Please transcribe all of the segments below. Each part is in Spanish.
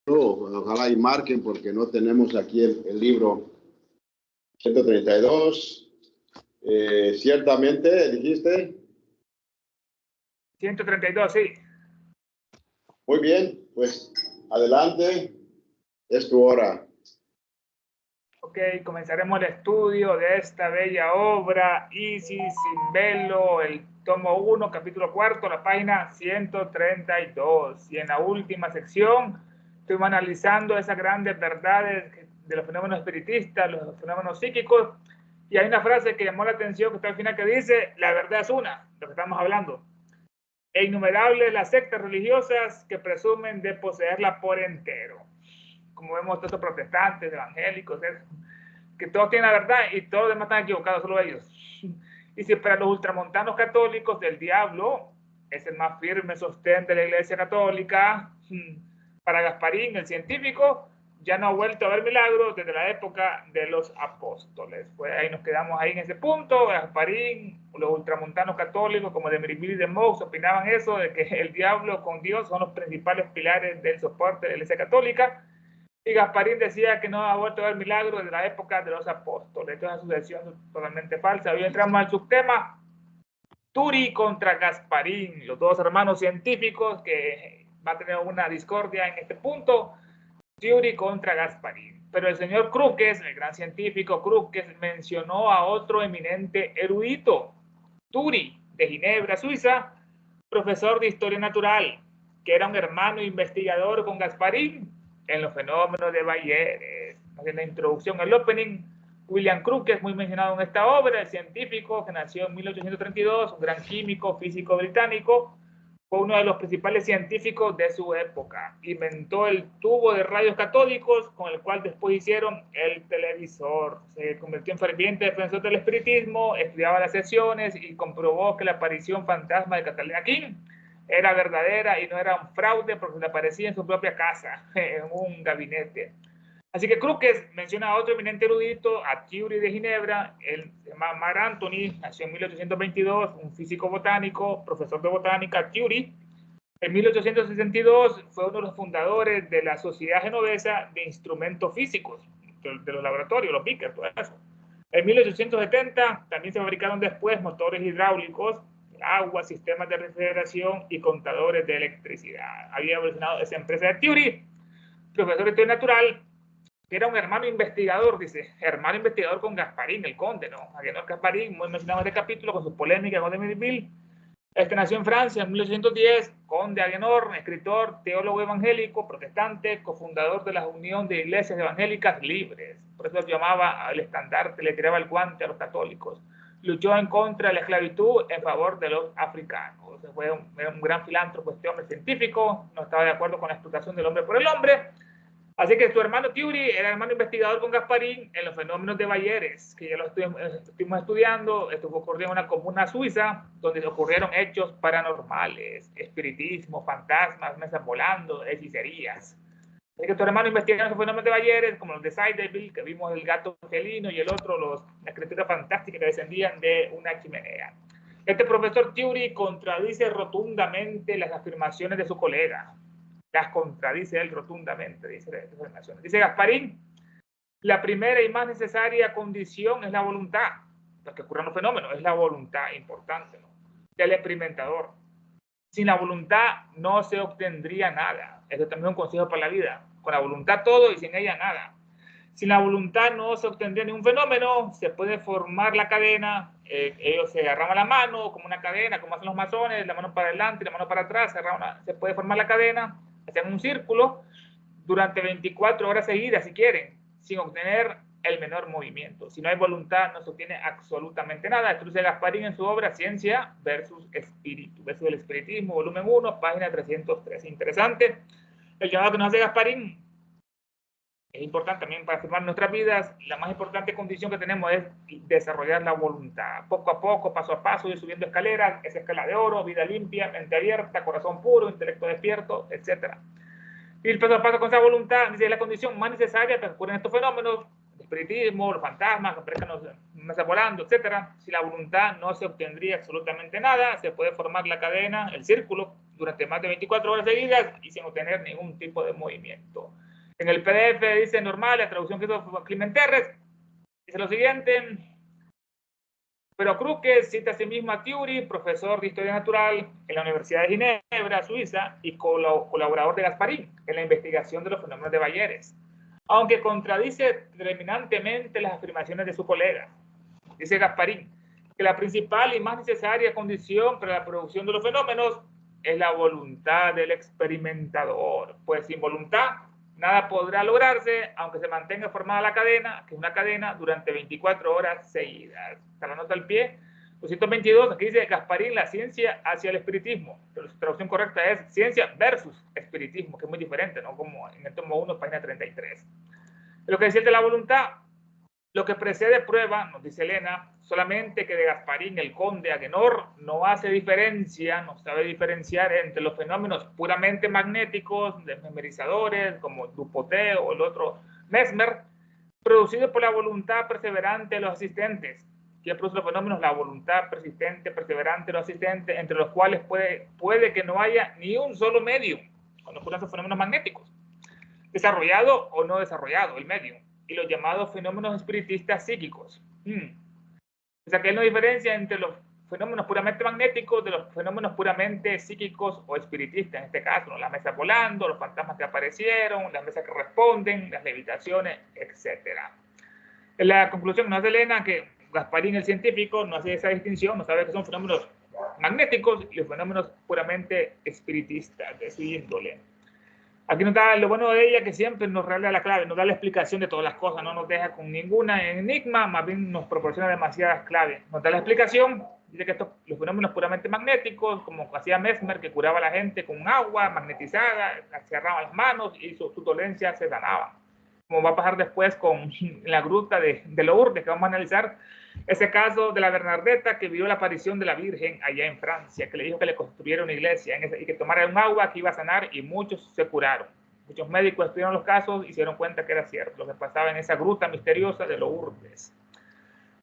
Ojalá y marquen porque no tenemos aquí el libro 132. Ciertamente, dijiste. 132, sí. Muy bien, pues adelante, es tu hora. Ok, comenzaremos el estudio de esta bella obra, Isis sin velo, el tomo 1, capítulo 4, la página 132. Y en la última sección estuvimos analizando esas grandes verdades de los fenómenos espiritistas, los fenómenos psíquicos, y hay una frase que llamó la atención que está al final que dice, la verdad es una, lo que estamos hablando. E innumerables las sectas religiosas que presumen de poseerla por entero. Como vemos todos los protestantes, evangélicos, que todos tienen la verdad y todos los demás están equivocados, solo ellos. Y si para los ultramontanos católicos el diablo es el más firme sostén de la Iglesia Católica, para Gasparín, el científico, ya no ha vuelto a ver milagros desde la época de los apóstoles. Pues ahí nos quedamos ahí en ese punto. Gasparín, los ultramontanos católicos como de Miribili y de Mox opinaban eso, de que el diablo con Dios son los principales pilares del soporte de la Iglesia Católica. Y Gasparín decía que no ha vuelto a ver milagros desde la época de los apóstoles. Esto es una sucesión totalmente falsa. Hoy entramos al subtema Turi contra Gasparín, los dos hermanos científicos que va a tener una discordia en este punto. Turi contra Gasparín. Pero el señor Crookes, el gran científico Crookes, mencionó a otro eminente erudito, Turi, de Ginebra, Suiza, profesor de historia natural, que era un hermano investigador con Gasparín en los fenómenos de Bayeres. En la introducción al opening, William Crookes, muy mencionado en esta obra, el científico que nació en 1832, un gran químico, físico británico, fue uno de los principales científicos de su época. Inventó el tubo de rayos catódicos con el cual después hicieron el televisor. Se convirtió en ferviente defensor del espiritismo, estudiaba las sesiones y comprobó que la aparición fantasma de Catalina King era verdadera y no era un fraude porque le aparecía en su propia casa, en un gabinete. Así que Crookes menciona a otro eminente erudito, a Curie de Ginebra, el Mark Antony, nació en 1822, un físico botánico, profesor de botánica, Curie. En 1862 fue uno de los fundadores de la Sociedad Genovesa de Instrumentos Físicos, de los laboratorios, los Beakers, todo eso. En 1870 también se fabricaron después motores hidráulicos, agua, sistemas de refrigeración y contadores de electricidad. Había evolucionado esa empresa de Curie, profesor de historia natural, que era un hermano investigador, dice, hermano investigador con Gasparín, el conde, ¿no? Agenor Gasparín, muy mencionado en este capítulo, con su polémica con de Miribili. Nació en Francia en 1810, conde Agenor, escritor, teólogo evangélico, protestante, cofundador de la Unión de Iglesias Evangélicas Libres. Por eso llamaba al estandarte, le tiraba el guante a los católicos. Luchó en contra de la esclavitud en favor de los africanos. Fue un gran filántropo, este hombre científico, no estaba de acuerdo con la explotación del hombre por el hombre. Así que su hermano Curie era hermano investigador con Gasparín en los fenómenos de Bayeres, que ya lo estuvimos estudiando. Esto ocurrió en una comuna suiza donde ocurrieron hechos paranormales, espiritismo, fantasmas, mesas volando, hechicerías. Así que tu hermano investigaba los fenómenos de Bayeres, como los de Seideville, que vimos el gato felino, y el otro, las criaturas fantásticas que descendían de una chimenea. Este profesor Curie contradice rotundamente las afirmaciones de su colega. Las contradice él rotundamente, dice las afirmaciones. Dice Gasparín, la primera y más necesaria condición es la voluntad. Para que ocurran los fenómenos, es la voluntad importante, ¿no?, del experimentador. Sin la voluntad no se obtendría nada. Eso también es un consejo para la vida. Con la voluntad todo y sin ella nada. Sin la voluntad no se obtendría ningún fenómeno. Se puede formar la cadena. Ellos se agarran la mano como una cadena, como hacen los masones, la mano para adelante y la mano para atrás. Se puede formar la cadena, hacen un círculo durante 24 horas seguidas, si quieren, sin obtener el menor movimiento. Si no hay voluntad, no se obtiene absolutamente nada. Esto dice Gasparín en su obra Ciencia versus Espíritu, versus el Espiritismo, volumen 1, página 303. Interesante el llamado que nos hace Gasparín. Es importante también para afirmar nuestras vidas. La más importante condición que tenemos es desarrollar la voluntad. Poco a poco, paso a paso, ir subiendo escaleras, esa escala de oro, vida limpia, mente abierta, corazón puro, intelecto despierto, etc. Y el paso a paso con esa voluntad, dice, la condición más necesaria para que ocurran estos fenómenos, el espiritismo, los fantasmas, que aparezcan los mesas volando, etc. Si la voluntad no se obtendría absolutamente nada, se puede formar la cadena, el círculo, durante más de 24 horas seguidas y sin obtener ningún tipo de movimiento. En el PDF dice normal, la traducción que hizo Climent Terres, dice lo siguiente: pero Krüger cita a sí mismo a Thury, profesor de Historia Natural en la Universidad de Ginebra, Suiza, y colaborador de Gasparín en la investigación de los fenómenos de Bayeres, aunque contradice terminantemente las afirmaciones de su colega. Dice Gasparín que la principal y más necesaria condición para la producción de los fenómenos es la voluntad del experimentador, pues sin voluntad nada podrá lograrse, aunque se mantenga formada la cadena, que es una cadena, durante 24 horas seguidas. Está la nota al pie. 222, aquí dice Gasparín, la ciencia hacia el espiritismo. Pero su traducción correcta es ciencia versus espiritismo, que es muy diferente, ¿no? Como en el tomo 1, página 33. Lo que decía de la voluntad, lo que precede prueba, nos dice Elena, solamente que de Gasparín, el conde Agenor, no hace diferencia, no sabe diferenciar entre los fenómenos puramente magnéticos, desmemorizadores, como Dupotet o el otro Mesmer, producidos por la voluntad perseverante de los asistentes. ¿Qué produce los fenómenos? La voluntad persistente, perseverante de los asistentes, entre los cuales puede que no haya ni un solo medium, cuando ocurren esos fenómenos magnéticos, desarrollado o no desarrollado, el medium, y los llamados fenómenos espiritistas psíquicos. O sea que él no diferencia entre los fenómenos puramente magnéticos de los fenómenos puramente psíquicos o espiritistas, en este caso, ¿no? Las mesas volando, los fantasmas que aparecieron, las mesas que responden, las levitaciones, etc. La conclusión nos hace Elena que Gasparín, el científico, no hace esa distinción, no sabe que son fenómenos magnéticos y los fenómenos puramente espiritistas de su índole. Aquí nos da lo bueno de ella, que siempre nos revela la clave, nos da la explicación de todas las cosas, no nos deja con ninguna enigma, más bien nos proporciona demasiadas claves. Nos da la explicación, dice que los fenómenos puramente magnéticos, como hacía Mesmer, que curaba a la gente con agua magnetizada, cerraba las manos y su dolencia se sanaba. Como va a pasar después con la gruta de Lourdes, que vamos a analizar ese caso de la Bernardeta, que vio la aparición de la Virgen allá en Francia, que le dijo que le construyera una iglesia y que tomara un agua que iba a sanar, y muchos se curaron. Muchos médicos estudiaron los casos y se dieron cuenta que era cierto lo que pasaba en esa gruta misteriosa de Lourdes.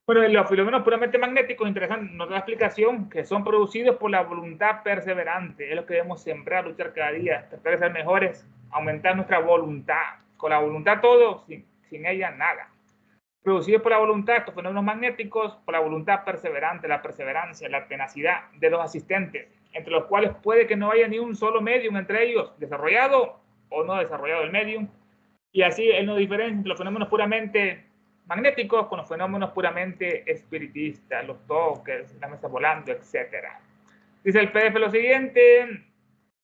Bueno, los fenómenos puramente magnéticos, interesante, nos da la explicación que son producidos por la voluntad perseverante. Es lo que debemos sembrar, luchar cada día, tratar de ser mejores, aumentar nuestra voluntad. Con la voluntad todo, sin ella nada. Producidos por la voluntad, estos fenómenos magnéticos, por la voluntad perseverante, la perseverancia, la tenacidad de los asistentes, entre los cuales puede que no haya ni un solo medium entre ellos, desarrollado o no desarrollado el medium, y así él no diferencia entre los fenómenos puramente magnéticos con los fenómenos puramente espiritistas, los toques, las mesas volando, etc. Dice el PDF lo siguiente,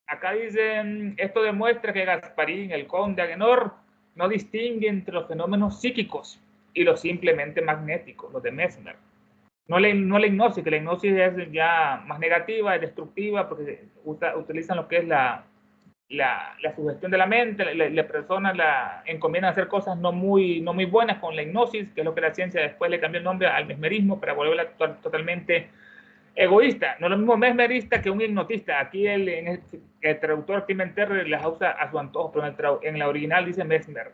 acá dice, esto demuestra que Gasparín, el conde Agenor, no distingue entre los fenómenos psíquicos y los simplemente magnéticos, los de Mesmer. No la hipnosis, que la hipnosis es ya más negativa, es destructiva, porque utilizan lo que es la sugestión de la mente, la persona encomiendan a hacer cosas no muy buenas con la hipnosis, que es lo que la ciencia después le cambió el nombre al mesmerismo para volverla totalmente egoísta. No es lo mismo mesmerista que un hipnotista. Aquí el traductor Climent Terres las usa a su antojo, pero en la original dice Mesmer.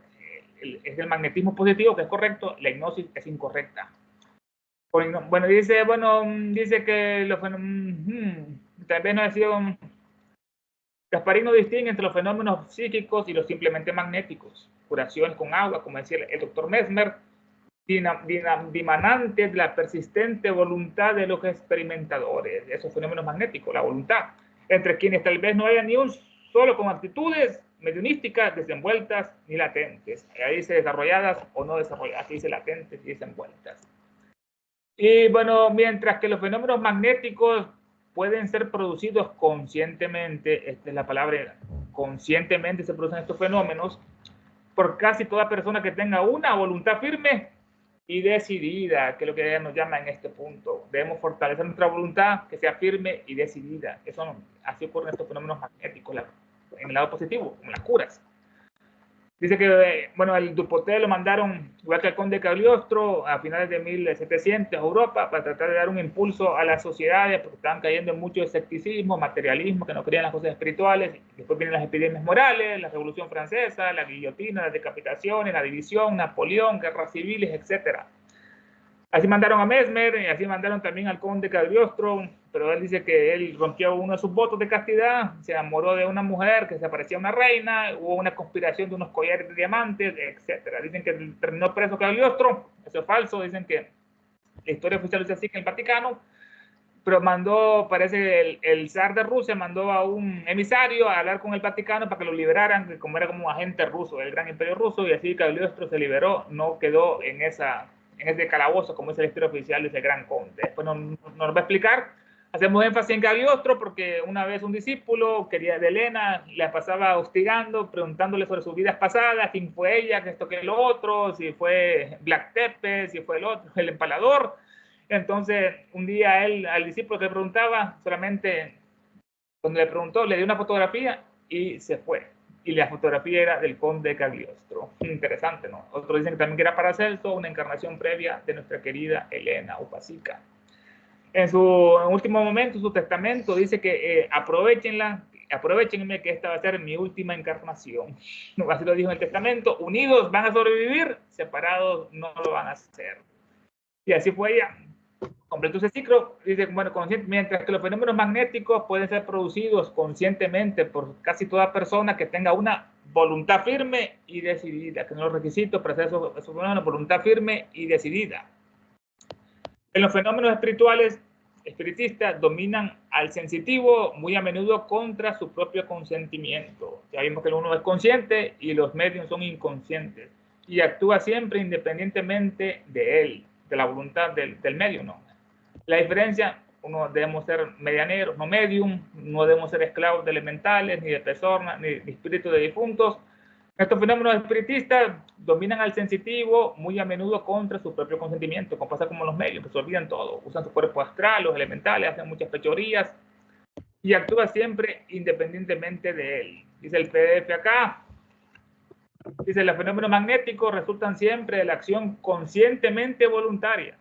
Es el magnetismo positivo, que es correcto, la hipnosis es incorrecta. Bueno, dice que los fenómenos, tal vez no ha sido, Gasparín no distingue entre los fenómenos psíquicos y los simplemente magnéticos. Curaciones con agua, como decía el doctor Mesmer, dimanantes de la persistente voluntad de los experimentadores, esos fenómenos magnéticos, la voluntad, entre quienes tal vez no haya ni un solo con actitudes mediunísticas desenvueltas ni latentes. Ahí dice desarrolladas o no desarrolladas, aquí dice latentes y desenvueltas. Y bueno, mientras que los fenómenos magnéticos pueden ser producidos conscientemente, esta es la palabra, conscientemente se producen estos fenómenos por casi toda persona que tenga una voluntad firme y decidida, que es lo que nos llama en este punto. Debemos fortalecer nuestra voluntad, que sea firme y decidida. Así ocurren estos fenómenos magnéticos en el lado positivo, como las curas. Dice que, el Dupotet lo mandaron, igual que al conde Cagliostro, a finales de 1700 a Europa, para tratar de dar un impulso a las sociedades, porque estaban cayendo en mucho escepticismo, materialismo, que no creían las cosas espirituales. Después vienen las epidemias morales, la Revolución Francesa, la guillotina, las decapitaciones, la división, Napoleón, guerras civiles, etc. Así mandaron a Mesmer, y así mandaron también al conde Cagliostro, pero él dice que él rompió uno de sus votos de castidad, se enamoró de una mujer que se parecía a una reina, hubo una conspiración de unos collares de diamantes, etc. Dicen que terminó preso Cagliostro, eso es falso, dicen que la historia oficial dice así que en el Vaticano, pero mandó, parece el zar de Rusia mandó a un emisario a hablar con el Vaticano para que lo liberaran, que como era como un agente ruso del gran imperio ruso, y así Cagliostro se liberó, no quedó en ese calabozo, como es la historia oficial de ese gran conde. Después nos va a explicar. Hacemos énfasis en Cagliostro porque una vez un discípulo quería de Helena, la pasaba hostigando, preguntándole sobre sus vidas pasadas, quién fue ella, que esto que lo otro, si fue Black Tepe, si fue el otro, el empalador. Entonces, un día él, al discípulo que le preguntaba, solamente cuando le preguntó, le dio una fotografía y se fue. Y la fotografía era del conde Cagliostro. Interesante, ¿no? Otros dicen que también era Paracelso, una encarnación previa de nuestra querida Helena Upasica. En su último momento, su testamento dice que aprovechenme que esta va a ser mi última encarnación. Así lo dijo en el testamento. Unidos van a sobrevivir, separados no lo van a hacer. Y así fue ella. Completó ese ciclo, dice, bueno, mientras que los fenómenos magnéticos pueden ser producidos conscientemente por casi toda persona que tenga una voluntad firme y decidida, que son los requisitos para hacer esos fenómenos, voluntad firme y decidida. En los fenómenos espiritistas dominan al sensitivo muy a menudo contra su propio consentimiento. Ya vimos que uno es consciente y los medios son inconscientes y actúa siempre independientemente de él, de la voluntad del medio, ¿no? La diferencia, uno debemos ser medianeros, no medium, no debemos ser esclavos de elementales, ni de personas, ni de espíritus de difuntos. Estos fenómenos espiritistas dominan al sensitivo muy a menudo contra su propio consentimiento, como pasa como los medios, que se olvidan todo, usan su cuerpo astral, los elementales, hacen muchas fechorías y actúa siempre independientemente de él. Dice el PDF acá, dice, los fenómenos magnéticos resultan siempre de la acción conscientemente voluntaria,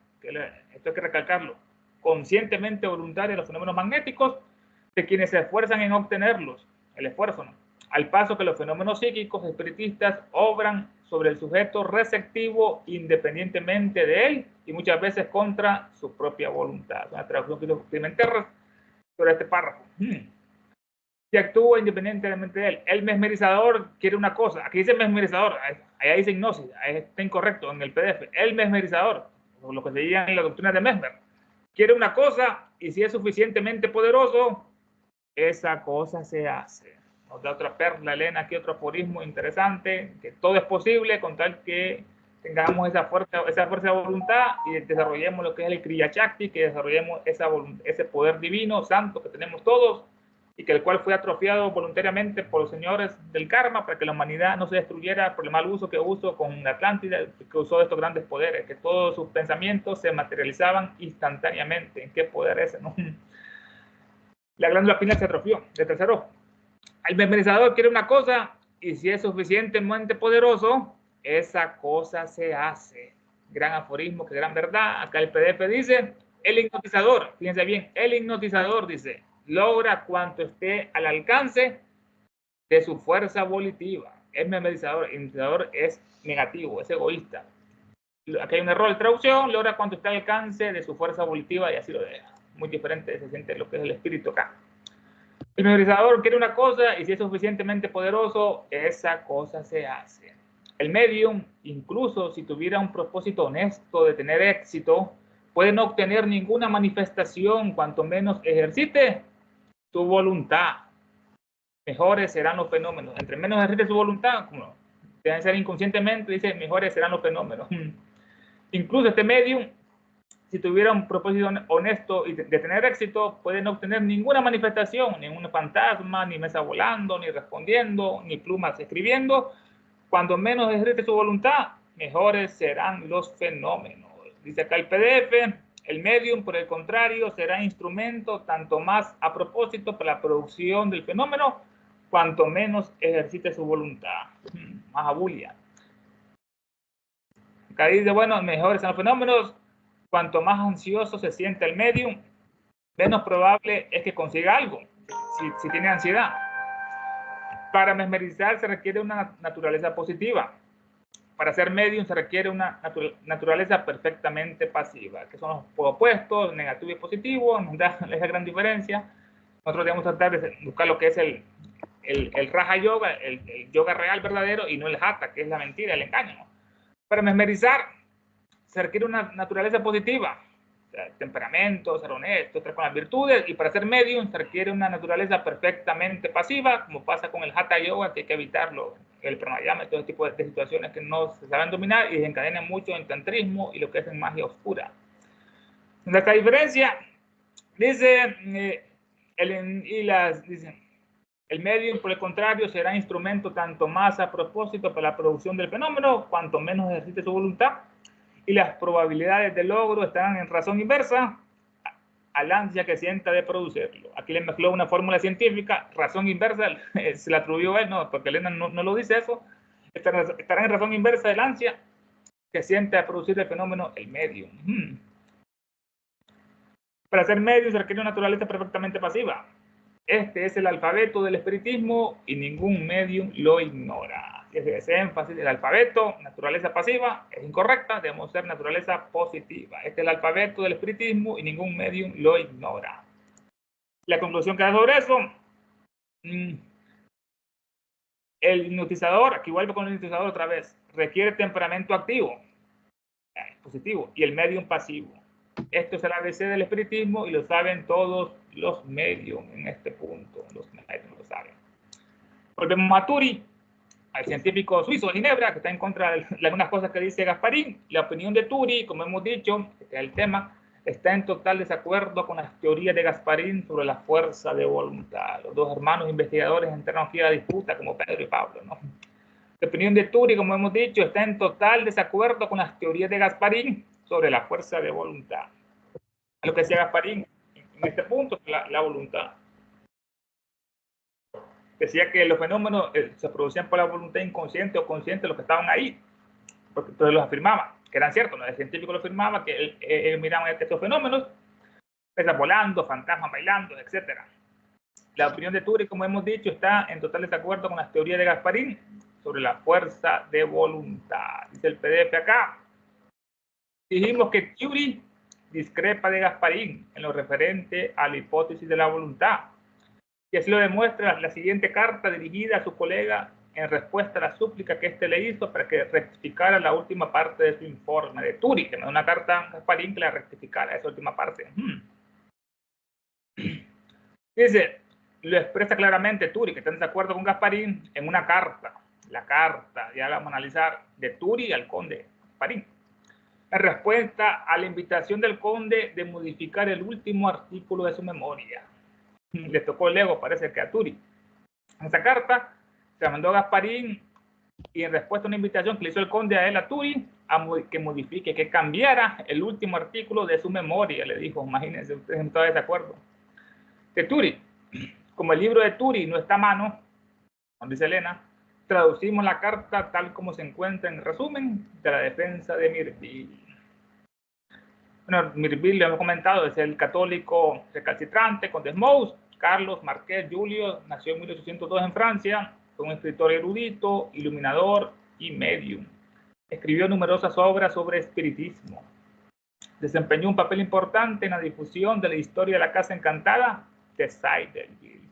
esto hay que recalcarlo, conscientemente voluntaria de los fenómenos magnéticos de quienes se esfuerzan en obtenerlos, el esfuerzo, ¿no? Al paso que los fenómenos psíquicos espiritistas obran sobre el sujeto receptivo independientemente de él y muchas veces contra su propia voluntad. Una traducción que Pimentel sobre este párrafo. Y actúa independientemente de él. El mesmerizador quiere una cosa. Aquí dice mesmerizador, allá dice hipnosis, ahí está incorrecto en el PDF. El mesmerizador, lo que se llama en la doctrina de Mesmer, quiere una cosa y si es suficientemente poderoso, esa cosa se hace. Nos da otra perla, Elena, aquí otro aforismo interesante, que todo es posible con tal que tengamos esa fuerza de voluntad y desarrollemos lo que es el Kriya Shakti, que desarrollemos ese poder divino, santo que tenemos todos, y que el cual fue atrofiado voluntariamente por los señores del karma para que la humanidad no se destruyera por el mal uso que usó con la Atlántida, que usó estos grandes poderes, que todos sus pensamientos se materializaban instantáneamente. ¿Qué poder es ese, no? La glándula pineal se atrofió, de tercero. El mesmerizador quiere una cosa y si es suficientemente poderoso, esa cosa se hace. Gran aforismo, que gran verdad. Acá el PDF dice, el hipnotizador, fíjense bien, el hipnotizador dice, logra cuanto esté al alcance de su fuerza volitiva. El hipnotizador es negativo, es egoísta. Aquí hay un error de traducción, logra cuanto esté al alcance de su fuerza volitiva y así lo deja. Muy diferente se siente lo que es el espíritu acá. El memorizador quiere una cosa y si es suficientemente poderoso, esa cosa se hace. El medium, incluso si tuviera un propósito honesto de tener éxito, puede no obtener ninguna manifestación cuanto menos ejercite tu voluntad. Mejores serán los fenómenos. Entre menos ejercite su voluntad, como deben ser inconscientemente, dice, mejores serán los fenómenos. Incluso este medium, si tuviera un propósito honesto y de tener éxito, puede no obtener ninguna manifestación, ni un fantasma, ni mesa volando, ni respondiendo, ni plumas escribiendo. Cuando menos ejerce su voluntad, mejores serán los fenómenos. Dice acá el PDF, el medium, por el contrario, será instrumento tanto más a propósito para la producción del fenómeno, cuanto menos ejercite su voluntad. Más abulia. Acá dice, bueno, mejores son los fenómenos. Cuanto más ansioso se siente el medium, menos probable es que consiga algo, si tiene ansiedad. Para mesmerizar se requiere una naturaleza positiva. para ser medium se requiere una naturaleza perfectamente pasiva, que son los opuestos, negativo y positivo, nos da esa gran diferencia. Nosotros debemos tratar de buscar lo que es el Raja Yoga, el yoga real verdadero, y no el Hatha, que es la mentira, el engaño, ¿no? Para mesmerizar se requiere una naturaleza positiva, o sea, temperamento, ser honesto, estar con las virtudes, y para ser medium se requiere una naturaleza perfectamente pasiva, como pasa con el Hatha Yoga, que hay que evitarlo, el pranayama, todo tipo de situaciones que no se saben dominar y desencadenan mucho en tantrismo y lo que es en magia oscura. Esta diferencia, dice, dice, el medium, por el contrario, será instrumento tanto más a propósito para la producción del fenómeno, cuanto menos ejercite su voluntad, y las probabilidades de logro estarán en razón inversa al ansia que sienta de producirlo. Aquí le mezcló una fórmula científica, razón inversa, se la atribuyó él, no, porque Elena no lo dice eso, estarán en razón inversa del ansia que siente de producir el fenómeno el medium. Para ser medium se requiere una naturaleza perfectamente pasiva. Este es el alfabeto del espiritismo y ningún medium lo ignora. Ese énfasis del alfabeto, naturaleza pasiva, es incorrecta, debemos ser naturaleza positiva. Este es el alfabeto del espiritismo y ningún medium lo ignora. La conclusión que da sobre eso, el hipnotizador, aquí vuelvo con el hipnotizador otra vez, requiere temperamento activo, positivo, y el medium pasivo. Esto es el ABC del espiritismo y lo saben todos los medios en este punto. Los medios lo saben. Volvemos a Turi, al científico suizo de Ginebra, que está en contra de algunas cosas que dice Gasparín. La opinión de Turi, como hemos dicho, este es el tema, está en total desacuerdo con las teorías de Gasparín sobre la fuerza de voluntad. Los dos hermanos investigadores entraron aquí a la disputa, como Pedro y Pablo, ¿no? La opinión de Turi, como hemos dicho, está en total desacuerdo con las teorías de Gasparín sobre la fuerza de voluntad. Lo que decía Gasparín en este punto, la voluntad. Decía que los fenómenos se producían por la voluntad inconsciente o consciente de los que estaban ahí, porque todos los afirmaban, que eran ciertos, ¿no? El científico lo afirmaba, que ellos miraban estos fenómenos, pesas volando, fantasmas bailando, etc. La opinión de Turi, como hemos dicho, está en total desacuerdo con las teorías de Gasparín sobre la fuerza de voluntad. Dice el PDF acá. Dijimos que Turi discrepa de Gasparín en lo referente a la hipótesis de la voluntad. Y así lo demuestra la siguiente carta dirigida a su colega en respuesta a la súplica que éste le hizo para que rectificara la última parte de su informe de Turi, que me da una carta a Gasparín que la rectificara esa última parte. Dice, lo expresa claramente Turi, que está en desacuerdo con Gasparín, en una carta. La carta, ya la vamos a analizar, de Turi al conde Gasparín. En respuesta a la invitación del conde de modificar el último artículo de su memoria. Le tocó el ego, parece que a Turi. En esa carta se mandó a Gasparín y en respuesta a una invitación que le hizo el conde a él, a Turi, que modifique, que cambiara el último artículo de su memoria, le dijo. Imagínense, ustedes no están de acuerdo. De Turi, como el libro de Turi no está a mano, como dice Elena, traducimos la carta tal como se encuentra en resumen de la defensa de Mirville. Bueno, Mirville, lo hemos comentado, es el católico recalcitrante con Desmous. Carlos Marqués Julio nació en 1802 en Francia, fue un escritor erudito, iluminador y medium. Escribió numerosas obras sobre espiritismo. Desempeñó un papel importante en la difusión de la historia de la Casa Encantada de Seidelville.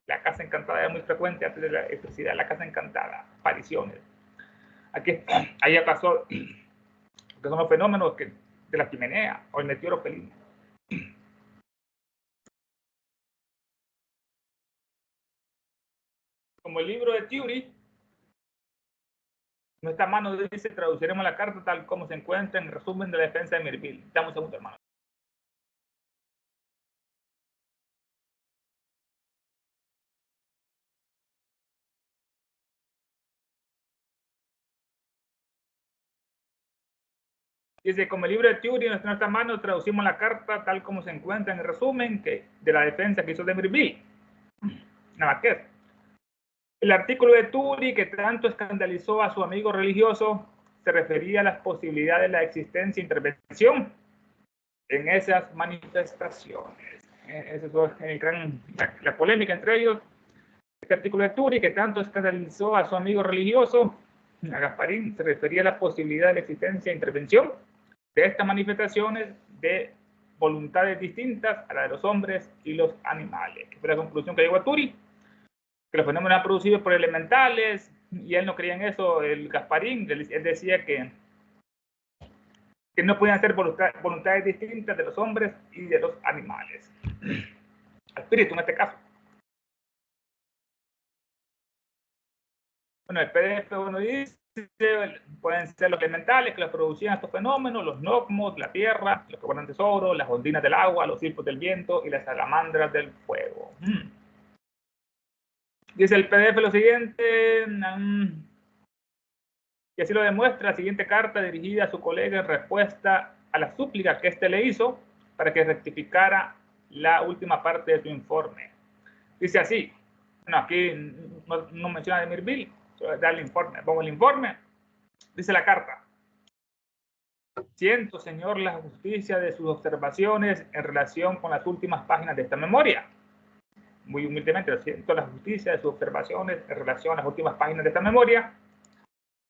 La Casa Encantada era muy frecuente antes de la electricidad, la Casa Encantada, apariciones. Aquí, ahí pasó, que son los fenómenos de la chimenea o el meteoro felino. Como el libro de Turi no está a mano, dice, traduciremos la carta tal como se encuentra en resumen de la defensa de Mirville. Dame un segundo, hermano. Dice, como el libro de Turi no está en nuestra mano, traducimos la carta tal como se encuentra en el resumen de la defensa que hizo de Mirville. Nada más que eso. El artículo de Turi que tanto escandalizó a su amigo religioso se refería a las posibilidades de la existencia e intervención en esas manifestaciones. Esa es la polémica entre ellos. Este artículo de Turi que tanto escandalizó a su amigo religioso a Gasparín se refería a la posibilidad de la existencia e intervención de estas manifestaciones de voluntades distintas a la de los hombres y los animales. Que fue la conclusión que llegó a Turi, que los fenómenos eran producidos por elementales, y él no creía en eso, el Gasparín. Él decía que no podían ser voluntades distintas de los hombres y de los animales. Espíritu en este caso. Bueno, el PDF uno dice, pueden ser los elementales que los producían estos fenómenos, los gnocmos, la tierra, los que guardan tesoro, las ondinas del agua, los silfos del viento y las salamandras del fuego. Dice el PDF lo siguiente, y así lo demuestra la siguiente carta dirigida a su colega en respuesta a la súplica que éste le hizo para que rectificara la última parte de su informe. Dice así, bueno, aquí no menciona a Demirbil, da el informe, pongo el informe. Dice la carta: siento, señor, la justicia de sus observaciones en relación con las últimas páginas de esta memoria. Muy humildemente, siento la justicia de sus observaciones en relación a las últimas páginas de esta memoria,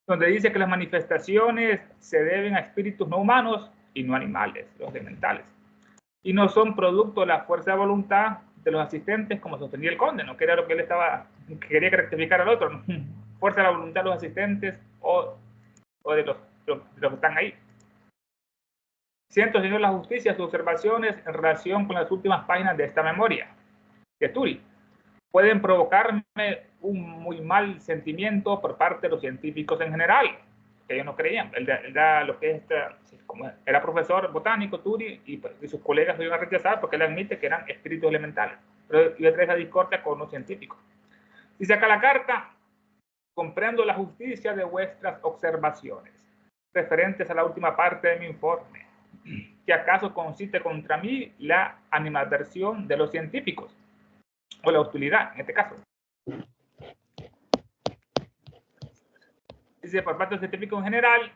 donde dice que las manifestaciones se deben a espíritus no humanos y no animales, los elementales, y no son producto de la fuerza de voluntad de los asistentes, como sostenía el conde, ¿no? Que era lo que él quería rectificar al otro, ¿no? Fuerza de la voluntad de los asistentes o de los que están ahí. Siento, señor, la justicia, sus observaciones en relación con las últimas páginas de esta memoria de Turi pueden provocarme un muy mal sentimiento por parte de los científicos en general, que ellos no creían. Él da lo que es, como era profesor botánico, Turi, y sus colegas lo iban a rechazar porque él admite que eran espíritus elementales. Pero iba a traer esa discordia con los científicos. Dice acá la carta: comprendo la justicia de vuestras observaciones referentes a la última parte de mi informe, que acaso consiste contra mí la animadversión de los científicos, o la hostilidad en este caso. Dice, por parte de los científicos en general,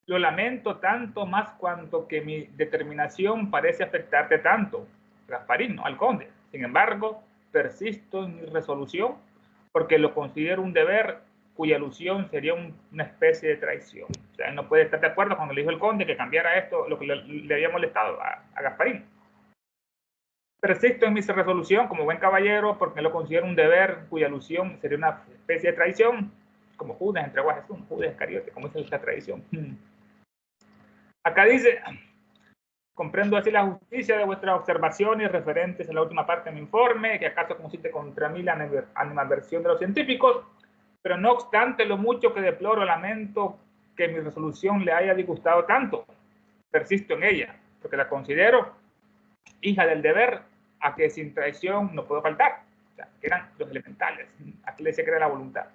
lo lamento tanto más cuanto que mi determinación parece afectarte tanto, Gasparín, ¿no? Al conde. Sin embargo, persisto en mi resolución porque lo considero un deber cuya alusión sería una especie de traición. O sea, él no puede estar de acuerdo cuando le dijo el conde que cambiara esto, lo que le había molestado a Gasparín. Persisto en mi resolución como buen caballero porque lo considero un deber cuya alusión sería una especie de traición, como Judas entregó a Jesús, Judas Iscariote, como es esta tradición. Acá dice: comprendo así la justicia de vuestras observaciones referentes a la última parte de mi informe, que acaso consiste contra mí la animadversión de los científicos, pero no obstante lo mucho que deploro, lamento que mi resolución le haya disgustado tanto. Persisto en ella, porque la considero hija del deber a que sin traición no puedo faltar. O sea, que eran los elementales. Aquí le dice que era la voluntad.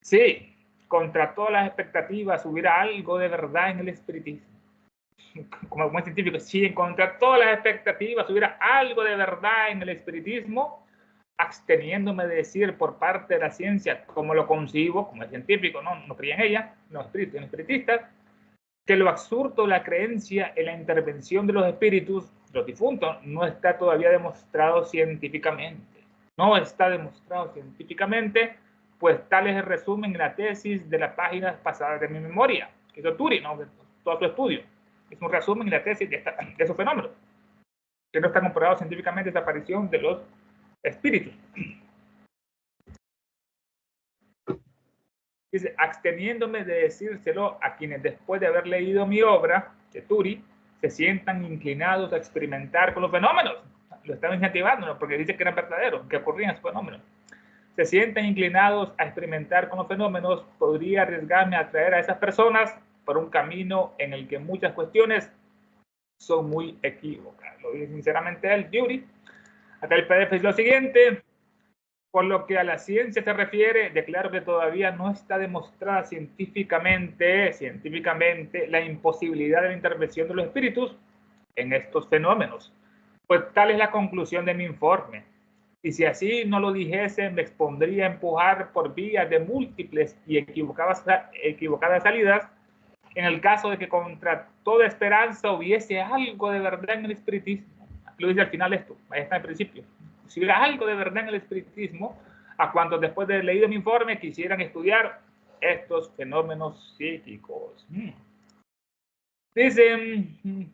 Sí, contra todas las expectativas hubiera algo de verdad en el espiritismo. Como buen científico, si contra todas las expectativas hubiera algo de verdad en el espiritismo, absteniéndome de decir por parte de la ciencia como lo concibo, como el científico, no creía en ella, los espiritistas, que lo absurdo de la creencia en la intervención de los espíritus, los difuntos, no está todavía demostrado científicamente. No está demostrado científicamente, pues tal es el resumen en la tesis de las páginas pasadas de mi memoria, que hizo Turi, ¿no? Todo su estudio. Es un resumen en la tesis de esos fenómenos, que no está comprobado científicamente esa aparición de los espíritus. Dice, absteniéndome de decírselo a quienes después de haber leído mi obra de Turi se sientan inclinados a experimentar con los fenómenos. Lo están incentivando, porque dice que eran verdaderos, que ocurrían esos fenómenos. Se sientan inclinados a experimentar con los fenómenos, podría arriesgarme a atraer a esas personas por un camino en el que muchas cuestiones son muy equivocadas. Lo dice sinceramente él, Turi. Acá el PDF es lo siguiente: por lo que a la ciencia se refiere, declaro que todavía no está demostrada científicamente la imposibilidad de la intervención de los espíritus en estos fenómenos. Pues tal es la conclusión de mi informe. Y si así no lo dijese, me expondría a empujar por vías de múltiples y equivocadas salidas, en el caso de que contra toda esperanza hubiese algo de verdad en el espiritismo. Lo dice al final esto, ahí está en el principio. Si hubiera algo de verdad en el espiritismo, a cuantos después de leído mi informe quisieran estudiar estos fenómenos psíquicos. Dicen,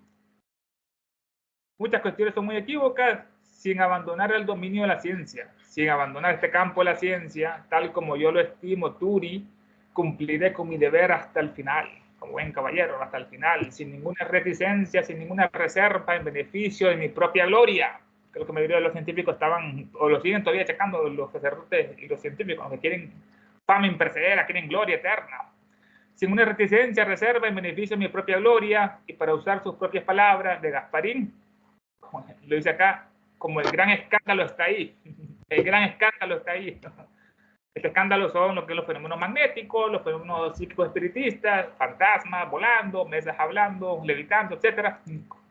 muchas cuestiones son muy equívocas, sin abandonar el dominio de la ciencia, sin abandonar este campo de la ciencia, tal como yo lo estimo, Turi, cumpliré con mi deber hasta el final, como buen caballero, hasta el final, sin ninguna reticencia, sin ninguna reserva en beneficio de mi propia gloria. Creo que la mayoría de los científicos estaban, o lo siguen todavía checando, los sacerdotes y los científicos, que quieren fama imperecedera, quieren gloria eterna. Sin una reticencia, reserva en beneficio de mi propia gloria, y para usar sus propias palabras de Gasparín, lo dice acá, como el gran escándalo está ahí. El gran escándalo está ahí. Este escándalo son lo que los fenómenos magnéticos, los fenómenos psíquicos espiritistas, fantasmas volando, mesas hablando, levitando, etc.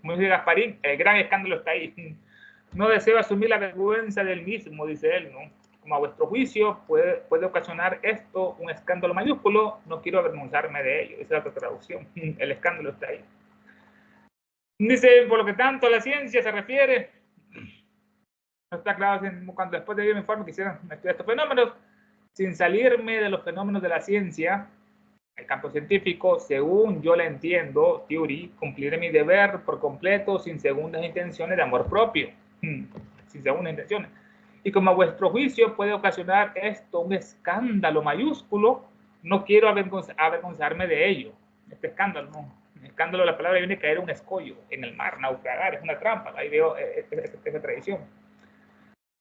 Como dice Gasparín, el gran escándalo está ahí. No deseo asumir la vergüenza del mismo, dice él, ¿no? Como a vuestro juicio puede ocasionar esto un escándalo mayúsculo, no quiero avergonzarme de ello. Esa es la otra traducción. El escándalo está ahí. Dice, por lo que tanto a la ciencia se refiere, no está claro cuando después de ver mi informe quisieran estudiar estos fenómenos, sin salirme de los fenómenos de la ciencia, el campo científico, según yo la entiendo, Theory, cumpliré mi deber por completo sin segundas intenciones de amor propio, sin segundas intenciones. Y como a vuestro juicio puede ocasionar esto un escándalo mayúsculo, no quiero avergonzarme de ello. Este escándalo, no. El escándalo de la palabra viene a caer un escollo en el mar, naufragar, es una trampa. Ahí veo esa tradición.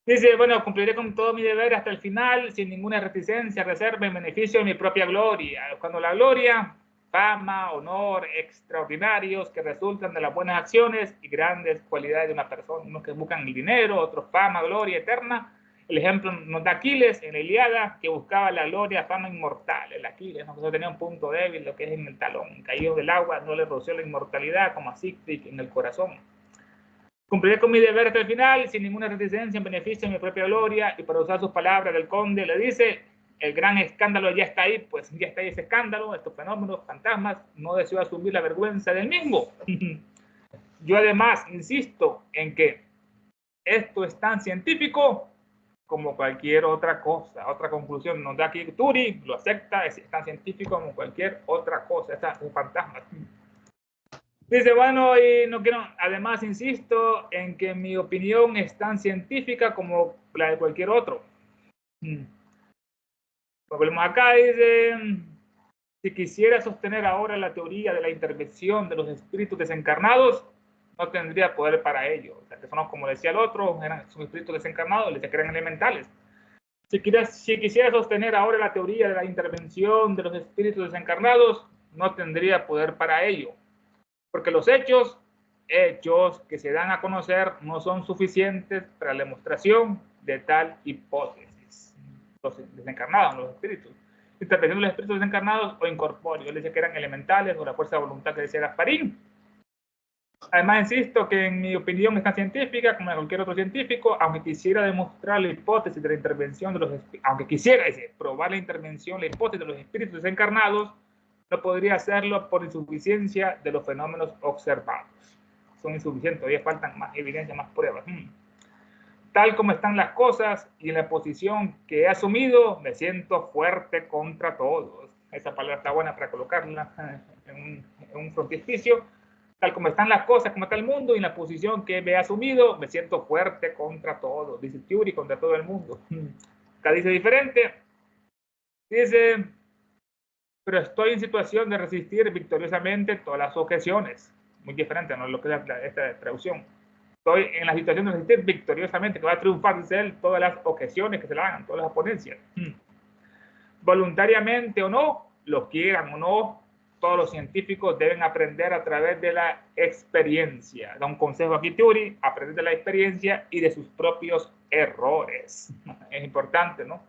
Dice, bueno, cumpliré con todo mi deber hasta el final, sin ninguna reticencia, reserva en beneficio de mi propia gloria. Cuando la gloria, fama, honor, extraordinarios que resultan de las buenas acciones y grandes cualidades de una persona, unos que buscan el dinero, otros fama, gloria eterna. El ejemplo nos da Aquiles en la Ilíada, que buscaba la gloria, fama inmortal. El Aquiles, ¿no? Que tenía un punto débil, lo que es en el talón. Caído del agua, no le roció la inmortalidad, como a Siegfried en el corazón. Cumpliré con mi deber hasta el final, sin ninguna reticencia en beneficio de mi propia gloria, y para usar sus palabras del conde, le dice, el gran escándalo ya está ahí, pues ya está ahí ese escándalo, estos fenómenos, fantasmas, no deseo asumir la vergüenza del mismo. Yo además insisto en que esto es tan científico como cualquier otra cosa. Otra conclusión nos da aquí Turi, lo acepta, es tan científico como cualquier otra cosa, es un fantasma. Dice, bueno, y no quiero, además insisto en que mi opinión es tan científica como la de cualquier otro. Volvemos acá, dice, si quisiera sostener ahora la teoría de la intervención de los espíritus desencarnados, no tendría poder para ello. O sea, que son, como decía el otro, son espíritus desencarnados, les crean elementales. Si quisiera sostener ahora la teoría de la intervención de los espíritus desencarnados, no tendría poder para ello. Porque los hechos que se dan a conocer no son suficientes para la demostración de tal hipótesis. Los desencarnados, los espíritus. Interpretación de los espíritus desencarnados o incorpóreos. Él dice que eran elementales o la fuerza de voluntad que decía Gasparín. Además, insisto que en mi opinión es tan científica como de cualquier otro científico, aunque quisiera demostrar la hipótesis de la intervención de los espíritus, aunque quisiera probar la intervención, la hipótesis de los espíritus desencarnados, no podría hacerlo por insuficiencia de los fenómenos observados. Son insuficientes, todavía faltan más evidencia, más pruebas. Tal como están las cosas y en la posición que he asumido, me siento fuerte contra todos. Esa palabra está buena para colocarla en un frontispicio. Tal como están las cosas, como está el mundo, y en la posición que me he asumido, me siento fuerte contra todos. Dice Theory, contra todo el mundo. Acá dice diferente. Dice, pero estoy en situación de resistir victoriosamente todas las objeciones. Muy diferente, ¿no? Lo que es esta traducción. Estoy en la situación de resistir victoriosamente, que va a triunfar, dice él, todas las objeciones que se le hagan, todas las ponencias. Voluntariamente o no, lo quieran o no, todos los científicos deben aprender a través de la experiencia. Da un consejo aquí, Theory, aprender de la experiencia y de sus propios errores. Es importante, ¿no?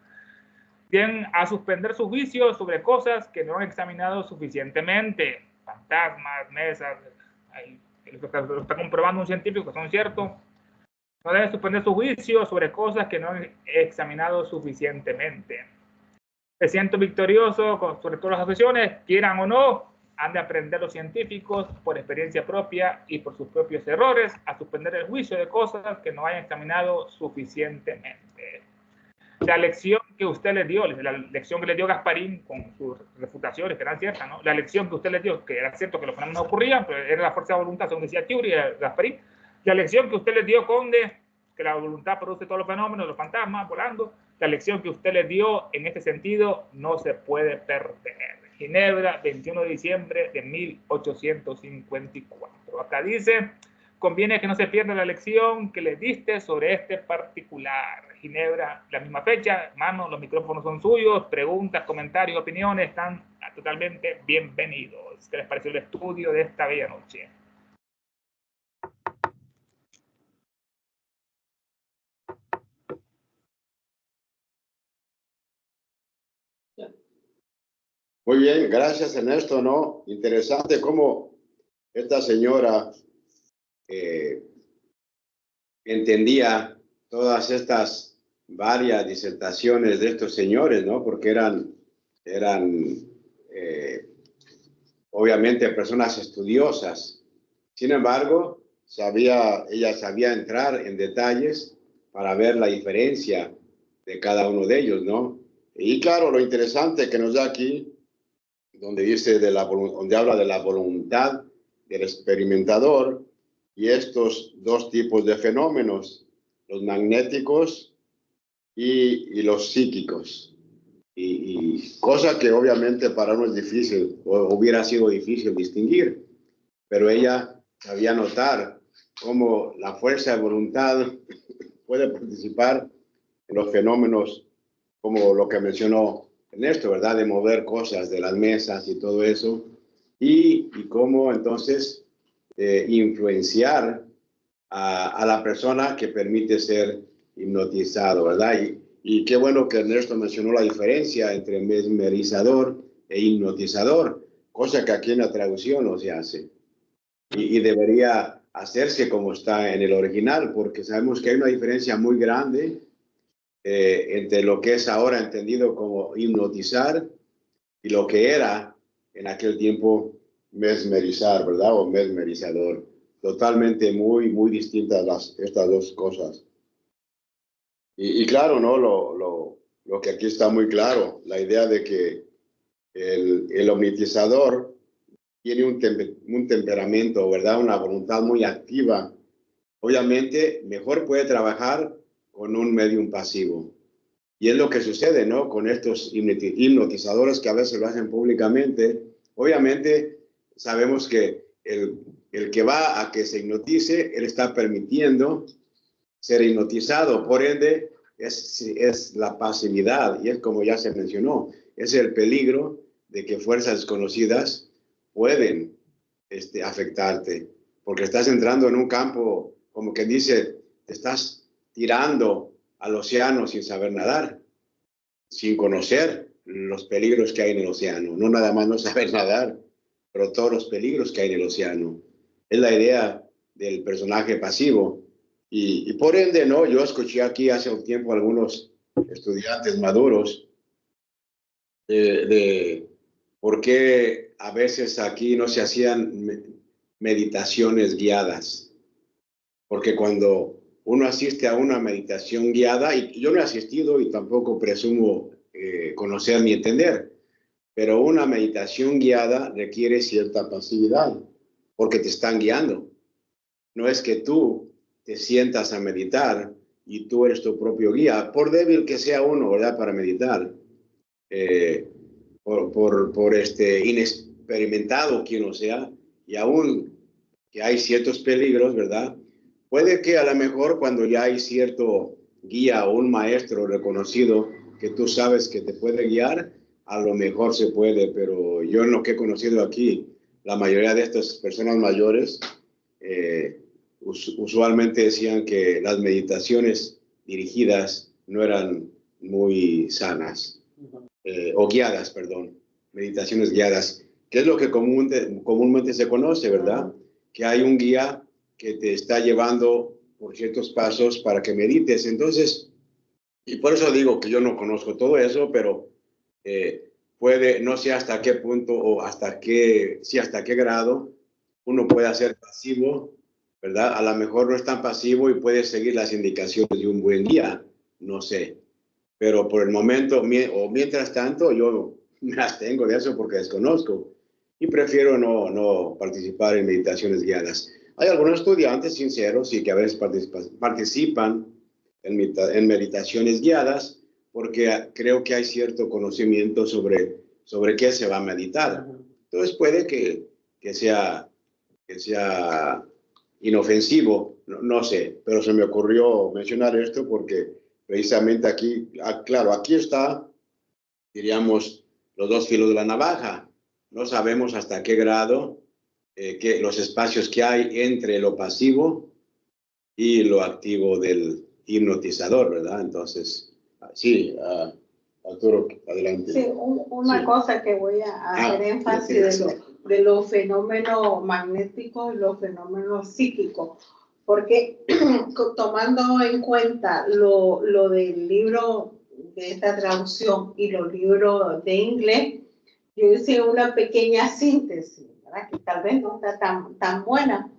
Tienden a suspender su juicio sobre cosas que no han examinado suficientemente. Fantasmas, mesas, lo está comprobando un científico, son ciertos. No deben suspender su juicio sobre cosas que no han examinado suficientemente. Me siento victorioso sobre todas las objeciones, quieran o no, han de aprender los científicos por experiencia propia y por sus propios errores a suspender el juicio de cosas que no hayan examinado suficientemente. La lección que usted les dio, la lección que le dio Gasparín con sus refutaciones, que eran ciertas, ¿no? La lección que usted les dio, que era cierto que los fenómenos ocurrían, pero era la fuerza de voluntad, según decía Curie y Gasparín. La lección que usted les dio, Conde, que la voluntad produce todos los fenómenos, los fantasmas volando. La lección que usted les dio en este sentido no se puede perder. Ginebra, 21 de diciembre de 1854. Acá dice: conviene que no se pierda la lección que le diste sobre este particular. Ginebra, la misma fecha, hermano, los micrófonos son suyos, preguntas, comentarios, opiniones, están totalmente bienvenidos. ¿Qué les pareció el estudio de esta bella noche? Muy bien, gracias Ernesto, ¿no? Interesante cómo esta señora entendía todas estas varias disertaciones de estos señores, ¿no? Porque eran obviamente personas estudiosas. Sin embargo, ella sabía entrar en detalles para ver la diferencia de cada uno de ellos, ¿no? Y claro, lo interesante que nos da aquí, donde dice donde habla de la voluntad del experimentador y estos dos tipos de fenómenos, los magnéticos y los psíquicos. Y cosa que obviamente para uno es difícil, o hubiera sido difícil distinguir, pero ella sabía notar cómo la fuerza de voluntad puede participar en los fenómenos como lo que mencionó Ernesto, ¿verdad? De mover cosas de las mesas y todo eso, y cómo entonces influenciar a la persona que permite ser hipnotizado, ¿verdad? Y qué bueno que Ernesto mencionó la diferencia entre mesmerizador e hipnotizador, cosa que aquí en la traducción no se hace. Y debería hacerse como está en el original, porque sabemos que hay una diferencia muy grande entre lo que es ahora entendido como hipnotizar y lo que era en aquel tiempo mesmerizar, ¿verdad? O mesmerizador. Totalmente muy distintas estas dos cosas. Y claro, ¿no? Lo que aquí está muy claro, la idea de que el hipnotizador tiene un temperamento, ¿verdad? Una voluntad muy activa. Obviamente, mejor puede trabajar con un medium pasivo. Y es lo que sucede, ¿no? Con estos hipnotizadores que a veces lo hacen públicamente. Obviamente, sabemos que el que va a que se hipnotice, él está permitiendo ser hipnotizado. Por ende, es la pasividad. Y es como ya se mencionó, es el peligro de que fuerzas desconocidas pueden afectarte. Porque estás entrando en un campo, como que dice, te estás tirando al océano sin saber nadar, sin conocer los peligros que hay en el océano. No nada más no saber nadar, pero todos los peligros que hay en el océano. Es la idea del personaje pasivo. Y por ende, ¿no? Yo escuché aquí hace un tiempo a algunos estudiantes maduros de por qué a veces aquí no se hacían meditaciones guiadas. Porque cuando uno asiste a una meditación guiada, y yo no he asistido y tampoco presumo conocer ni entender, pero una meditación guiada requiere cierta pasividad, porque te están guiando. No es que tú te sientas a meditar y tú eres tu propio guía, por débil que sea uno, ¿verdad?, para meditar, por inexperimentado que uno sea, y aún que hay ciertos peligros, ¿verdad? Puede que a lo mejor cuando ya hay cierto guía o un maestro reconocido que tú sabes que te puede guiar, a lo mejor se puede, pero yo en lo que he conocido aquí, la mayoría de estas personas mayores usualmente decían que las meditaciones dirigidas no eran muy sanas, o guiadas, perdón, meditaciones guiadas, que es lo que comúnmente se conoce, ¿verdad? Que hay un guía que te está llevando por ciertos pasos para que medites. Entonces, y por eso digo que yo no conozco todo eso, pero puede, no sé hasta qué punto o hasta qué grado uno puede ser pasivo, ¿verdad? A lo mejor no es tan pasivo y puede seguir las indicaciones de un buen guía, no sé. pero por el momento, o mientras tanto, yo me abstengo de eso porque desconozco y prefiero no participar en meditaciones guiadas. Hay algunos estudiantes sinceros y que a veces participan en meditaciones guiadas porque creo que hay cierto conocimiento sobre qué se va a meditar. Entonces puede que sea inofensivo, no sé, pero se me ocurrió mencionar esto porque precisamente aquí, claro, aquí está, diríamos, los dos filos de la navaja. No sabemos hasta qué grado, los espacios que hay entre lo pasivo y lo activo del hipnotizador, ¿verdad? Entonces, sí, Arturo, adelante. Sí, una cosa que voy a hacer énfasis de los fenómenos magnéticos y los fenómenos psíquicos, porque tomando en cuenta lo del libro de esta traducción y los libros de inglés, yo hice una pequeña síntesis, ¿verdad? Que tal vez no está tan buena,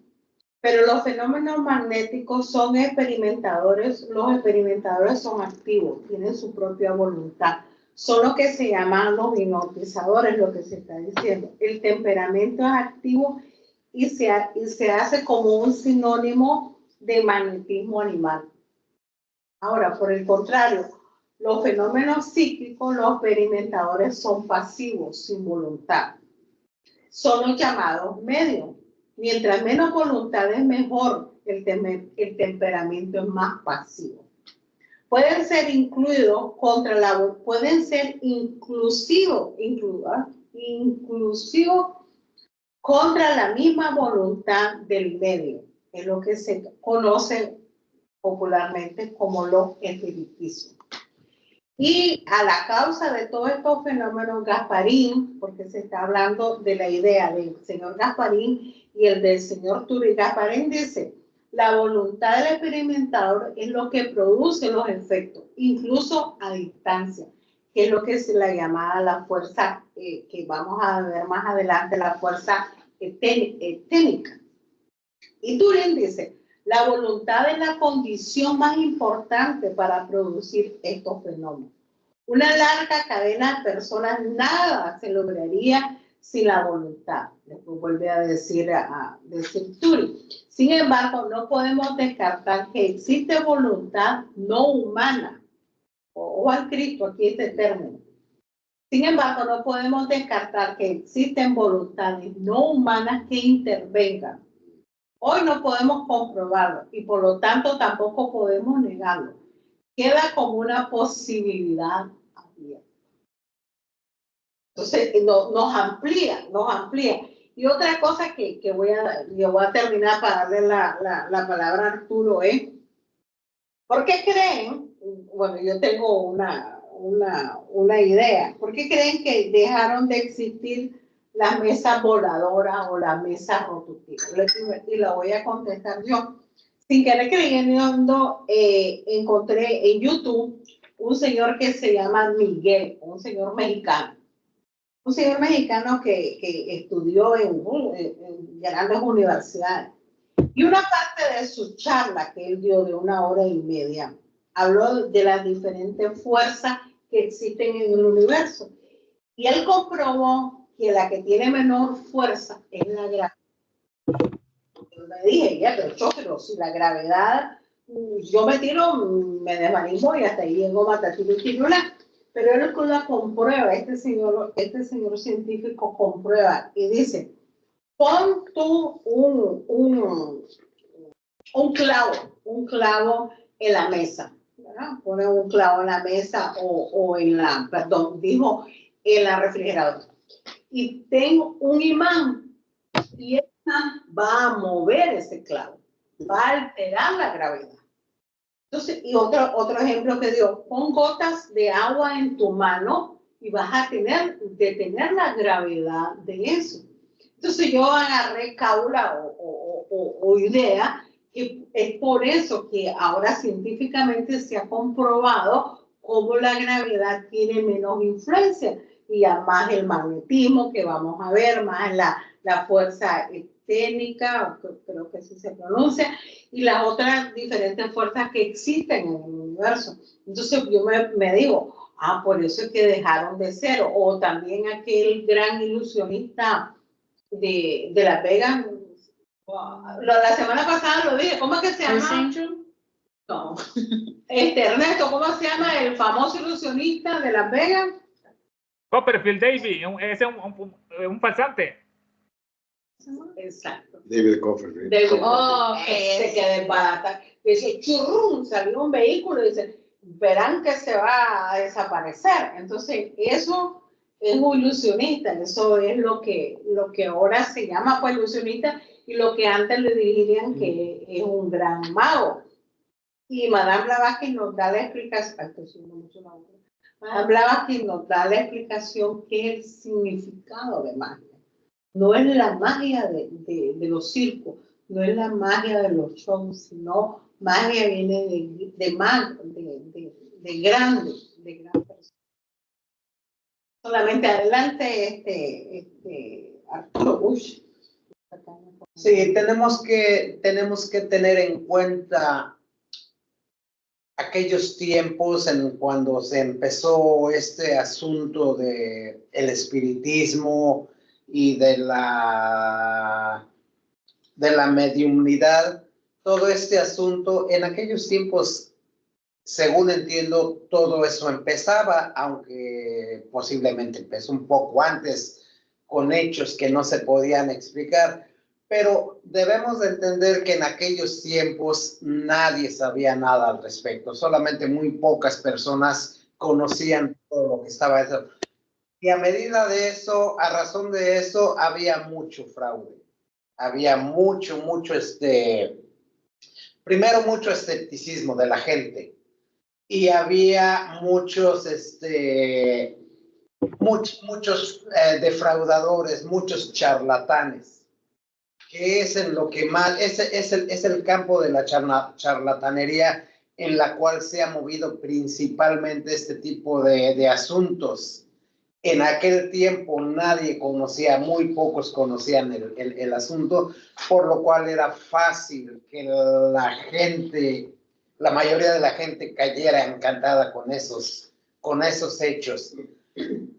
pero los fenómenos magnéticos son experimentadores, los experimentadores son activos, tienen su propia voluntad. Son los que se llaman los hipnotizadores, lo que se está diciendo. El temperamento es activo y se hace como un sinónimo de magnetismo animal. Ahora, por el contrario, los fenómenos psíquicos, los experimentadores son pasivos, sin voluntad. Son los llamados medios. Mientras menos voluntad es mejor, el temperamento es más pasivo. Pueden ser incluidos pueden ser inclusivos contra la misma voluntad del medio, es lo que se conoce popularmente como los espiritismos. Y a la causa de todos estos fenómenos, Gasparín, porque se está hablando de la idea del señor Gasparín y el del señor Turi, Gasparín dice: la voluntad del experimentador es lo que produce los efectos, incluso a distancia, que es lo que es la llamada la fuerza, que vamos a ver más adelante, la fuerza técnica. Y Turing dice: la voluntad es la condición más importante para producir estos fenómenos. Una larga cadena de personas, nada se lograría sin la voluntad. Después vuelve a decir Turing. Sin embargo, no podemos descartar que existe voluntad no humana. O al Cristo, aquí este término. Sin embargo, no podemos descartar que existen voluntades no humanas que intervengan. Hoy no podemos comprobarlo y por lo tanto tampoco podemos negarlo. Queda como una posibilidad abierta. Entonces nos amplía. Y otra cosa que yo voy a terminar para darle la palabra a Arturo es: ¿por qué creen? Bueno, yo tengo una idea. ¿Por qué creen que dejaron de existir las mesas voladoras o las mesas rotativas? Y la voy a contestar yo. Sin querer creyendo, encontré en YouTube un señor que se llama Miguel, un señor mexicano. Un señor mexicano que estudió en grandes universidades. Y una parte de su charla que él dio de 1 hora y media, habló de las diferentes fuerzas que existen en el universo. Y él comprobó que la que tiene menor fuerza es la gravedad. Yo me dije, pero si la gravedad, yo me tiro, me desvanezco y hasta ahí llego matatino y tirula. Pero él la comprueba, este señor científico comprueba y dice: pon tú un clavo en la mesa, ¿verdad? Pone un clavo en la mesa o en la refrigeradora. Y tengo un imán y el imán va a mover ese clavo, va a alterar la gravedad. Entonces, y otro ejemplo que dio: pon gotas de agua en tu mano y vas a detener la gravedad de eso. Entonces yo agarré cábula o idea, que es por eso que ahora científicamente se ha comprobado cómo la gravedad tiene menos influencia, y además el magnetismo que vamos a ver, más la fuerza técnica, creo que así se pronuncia, y las otras diferentes fuerzas que existen en el universo. Entonces yo me digo, por eso es que dejaron de ser. O también aquel gran ilusionista de Las Vegas, la semana pasada lo dije, ¿cómo es que se llama? No. Ernesto, ¿cómo se llama el famoso ilusionista de Las Vegas? Copperfield David, ese es un farsante. Exacto. David Copperfield. Se queda desbarata. Dice, churrum, salió un vehículo y dice, verán que se va a desaparecer. Entonces, eso es un ilusionista, eso es lo que ahora se llama pues ilusionista y lo que antes le dirían que es un gran mago. Y Madame Blavatsky nos da la explicación, Madame Blavatsky nos da la explicación que es el significado de magia. No es la magia de los circos, no es la magia de los shows, sino magia viene de grande persona. Solamente adelante, Arturo Bush. Sí, tenemos que tener en cuenta aquellos tiempos en cuando se empezó este asunto de el espiritismo y de la mediumnidad, todo este asunto, en aquellos tiempos, según entiendo, todo eso empezaba, aunque posiblemente empezó un poco antes, con hechos que no se podían explicar, pero debemos de entender que en aquellos tiempos nadie sabía nada al respecto, solamente muy pocas personas conocían todo lo que estaba dentro. Y a medida de eso, a razón de eso, había mucho fraude. Había mucho primero mucho escepticismo de la gente y había muchos defraudadores, muchos charlatanes, que es en lo que más, es el campo de la charlatanería en la cual se ha movido principalmente este tipo de asuntos. En aquel tiempo nadie conocía, muy pocos conocían el asunto, por lo cual era fácil que la mayoría de la gente cayera encantada con esos hechos.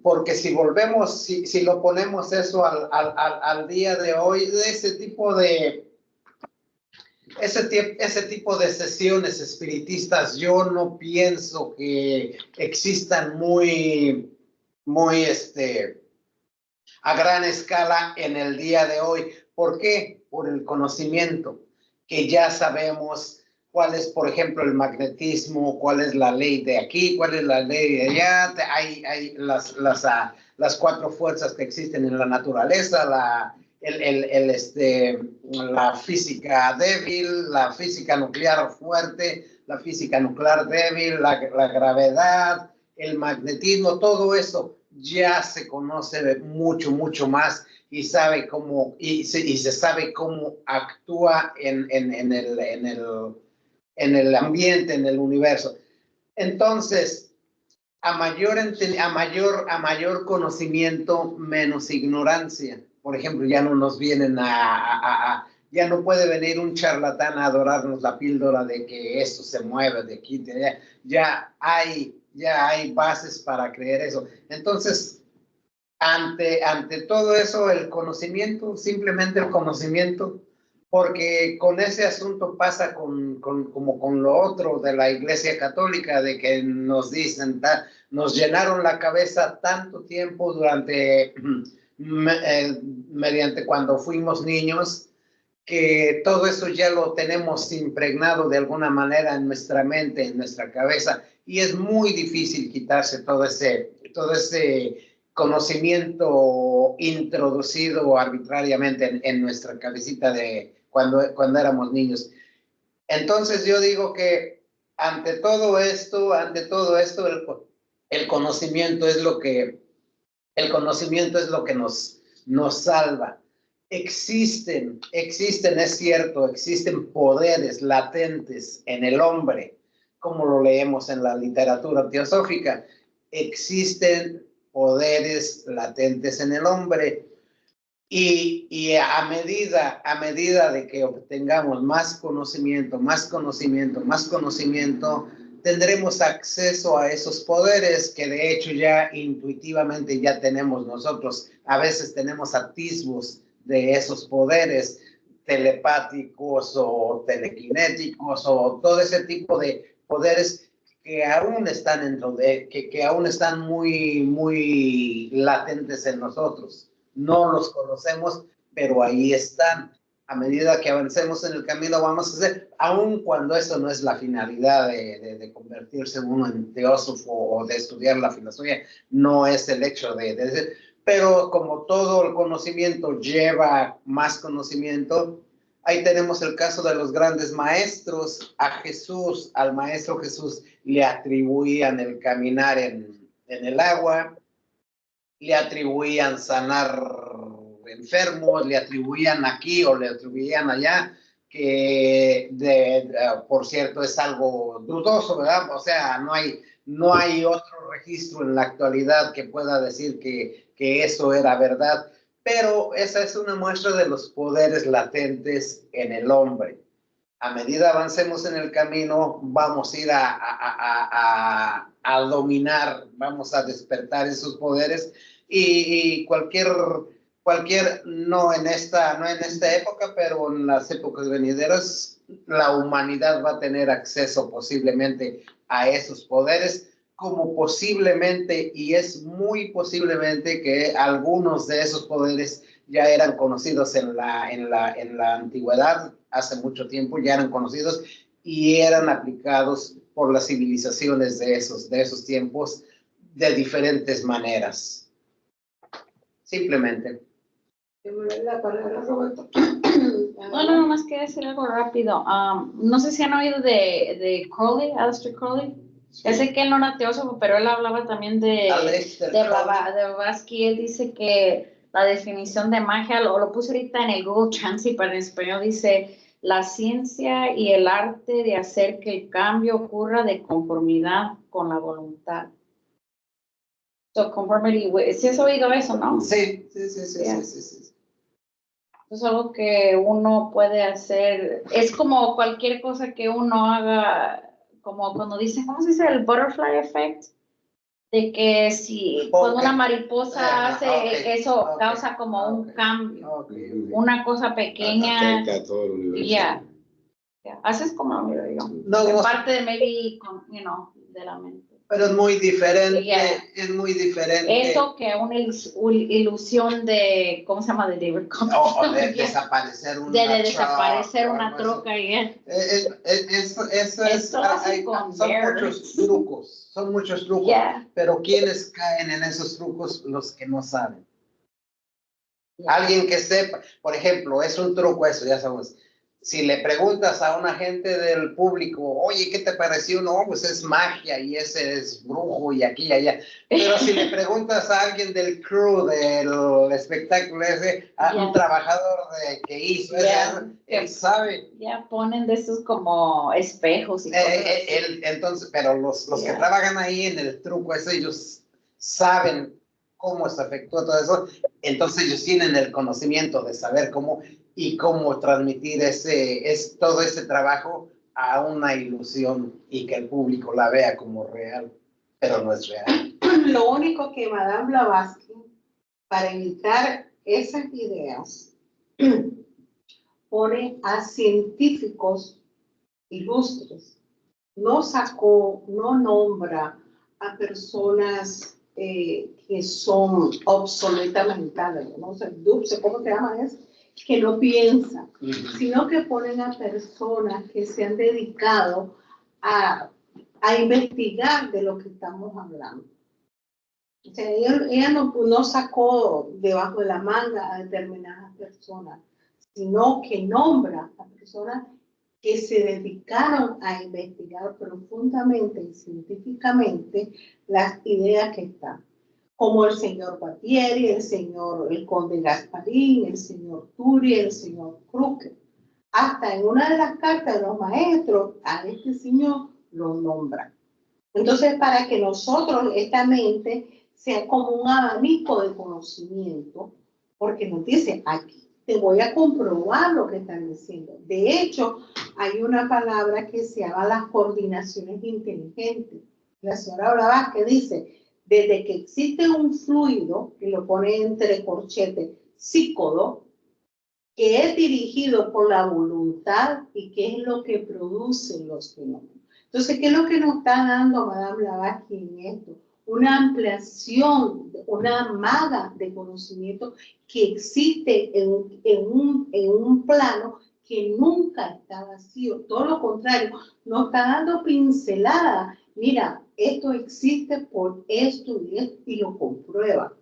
Porque si volvemos, si lo ponemos eso al día de hoy, de ese tipo de sesiones espiritistas, yo no pienso que existan muy a gran escala en el día de hoy. ¿Por qué? Por el conocimiento, que ya sabemos cuál es, por ejemplo, el magnetismo, cuál es la ley de aquí, cuál es la ley de allá. Hay las cuatro fuerzas que existen en la naturaleza, la física débil, la física nuclear fuerte, la física nuclear débil, la gravedad, el magnetismo, todo eso ya se conoce mucho más y sabe cómo y se sabe cómo actúa en el ambiente, en el universo. Entonces, a mayor conocimiento, menos ignorancia. Por ejemplo, ya no nos vienen ya no puede venir un charlatán a adorarnos la píldora de que esto se mueve de aquí, de allá. Ya hay bases para creer eso. Entonces, ante todo eso, el conocimiento, simplemente el conocimiento, porque con ese asunto pasa como con lo otro de la Iglesia Católica, de que nos dicen, nos llenaron la cabeza tanto tiempo mediante cuando fuimos niños, que todo eso ya lo tenemos impregnado de alguna manera en nuestra mente, en nuestra cabeza, y es muy difícil quitarse todo ese conocimiento introducido arbitrariamente en nuestra cabecita de cuando éramos niños. Entonces yo digo que ante todo esto, el conocimiento es lo que nos salva. Existen, es cierto, existen poderes latentes en el hombre, como lo leemos en la literatura teosófica. Existen poderes latentes en el hombre y a medida de que obtengamos más conocimiento, tendremos acceso a esos poderes que de hecho ya intuitivamente ya tenemos nosotros. A veces tenemos atisbos de esos poderes telepáticos o telequinéticos o todo ese tipo de poderes que aún están dentro de, que aún están muy latentes en nosotros. No los conocemos, pero ahí están. A medida que avancemos en el camino vamos a hacer, aun cuando eso no es la finalidad de convertirse uno en teósofo o de estudiar la filosofía, no es el hecho de pero como todo el conocimiento lleva más conocimiento, ahí tenemos el caso de los grandes maestros. A Jesús, al maestro Jesús, le atribuían el caminar en el agua, le atribuían sanar enfermos, le atribuían aquí o le atribuían allá, que por cierto es algo dudoso, ¿verdad? O sea, no hay otro registro en la actualidad que pueda decir que eso era verdad, pero esa es una muestra de los poderes latentes en el hombre. A medida avancemos en el camino, vamos a ir a dominar, vamos a despertar esos poderes y cualquier no en esta época, pero en las épocas venideras, la humanidad va a tener acceso posiblemente a esos poderes, como posiblemente, y es muy posiblemente que algunos de esos poderes ya eran conocidos en la antigüedad, hace mucho tiempo ya eran conocidos y eran aplicados por las civilizaciones de esos tiempos de diferentes maneras. Simplemente. La palabra, Roberto. Bueno, nomás quería decir algo rápido. No sé si han oído de Crowley, Aleister Crowley. Ya sé que él no era teósofo, pero él hablaba también de Blavatsky. Él dice que la definición de magia, lo puse ahorita en el Google Translate, pero en español dice la ciencia y el arte de hacer que el cambio ocurra de conformidad con la voluntad. So, conformity, ¿sí has oído eso, no? Sí. Es algo que uno puede hacer, es como cualquier cosa que uno haga, como cuando dicen, ¿cómo se dice? El butterfly effect, de que si cuando una mariposa hace eso, causa como un cambio, una cosa pequeña, Afecta a todo el universo. ya, haces como, digo, No, parte de maybe, de la mente. pero es muy diferente, Yeah. es muy diferente. Eso que una ilusión de, ¿cómo se llama? De David O de desaparecer una de desaparecer una troca. troca y Eso es, lo hacen con son Bear. muchos trucos, Yeah. pero ¿quiénes caen en esos trucos? Los que no saben. Yeah. Alguien que sepa, por ejemplo, es un truco eso, ya sabemos. Si le preguntas a una gente del público, oye, ¿qué te pareció? No, pues es magia y ese es brujo y aquí y allá. Pero si le preguntas a alguien del crew, del espectáculo ese, a un trabajador que hizo eso, él sabe. Ya ponen de esos como espejos y cosas así. Entonces, pero los que trabajan ahí en el truco ese, ellos saben cómo se efectúa todo eso. Entonces ellos tienen el conocimiento de saber cómo y cómo transmitir todo ese trabajo a una ilusión y que el público la vea como real, pero no es real. Lo único que Madame Blavatsky, para evitar esas ideas, pone a científicos ilustres. No nombra a personas que son obsoletas mentales, no sé, ¿cómo se llama eso? Que no piensan, sino que ponen a personas que se han dedicado a investigar de lo que estamos hablando. O sea, ella no sacó debajo de la manga a determinadas personas, sino que nombra a personas que se dedicaron a investigar profundamente y científicamente las ideas que están. Como el señor Batieri, el conde Gasparín, el señor Turi, el señor Kruger. Hasta en una de las cartas de los maestros, a este señor lo nombran. Entonces, para que nosotros, esta mente, sea como un abanico de conocimiento, porque nos dice aquí, te voy a comprobar lo que están diciendo. De hecho, hay una palabra que se llama las coordinaciones inteligentes. La señora Blavatsky dice, desde que existe un fluido, y lo pone entre corchetes, psícodo, que es dirigido por la voluntad y que es lo que produce los fenómenos. Entonces, ¿qué es lo que nos está dando Madame Blavatsky en esto? Una ampliación, una maga de conocimiento que existe en un plano que nunca está vacío. Todo lo contrario, nos está dando pinceladas. Mira, esto existe por esto y lo comprueba.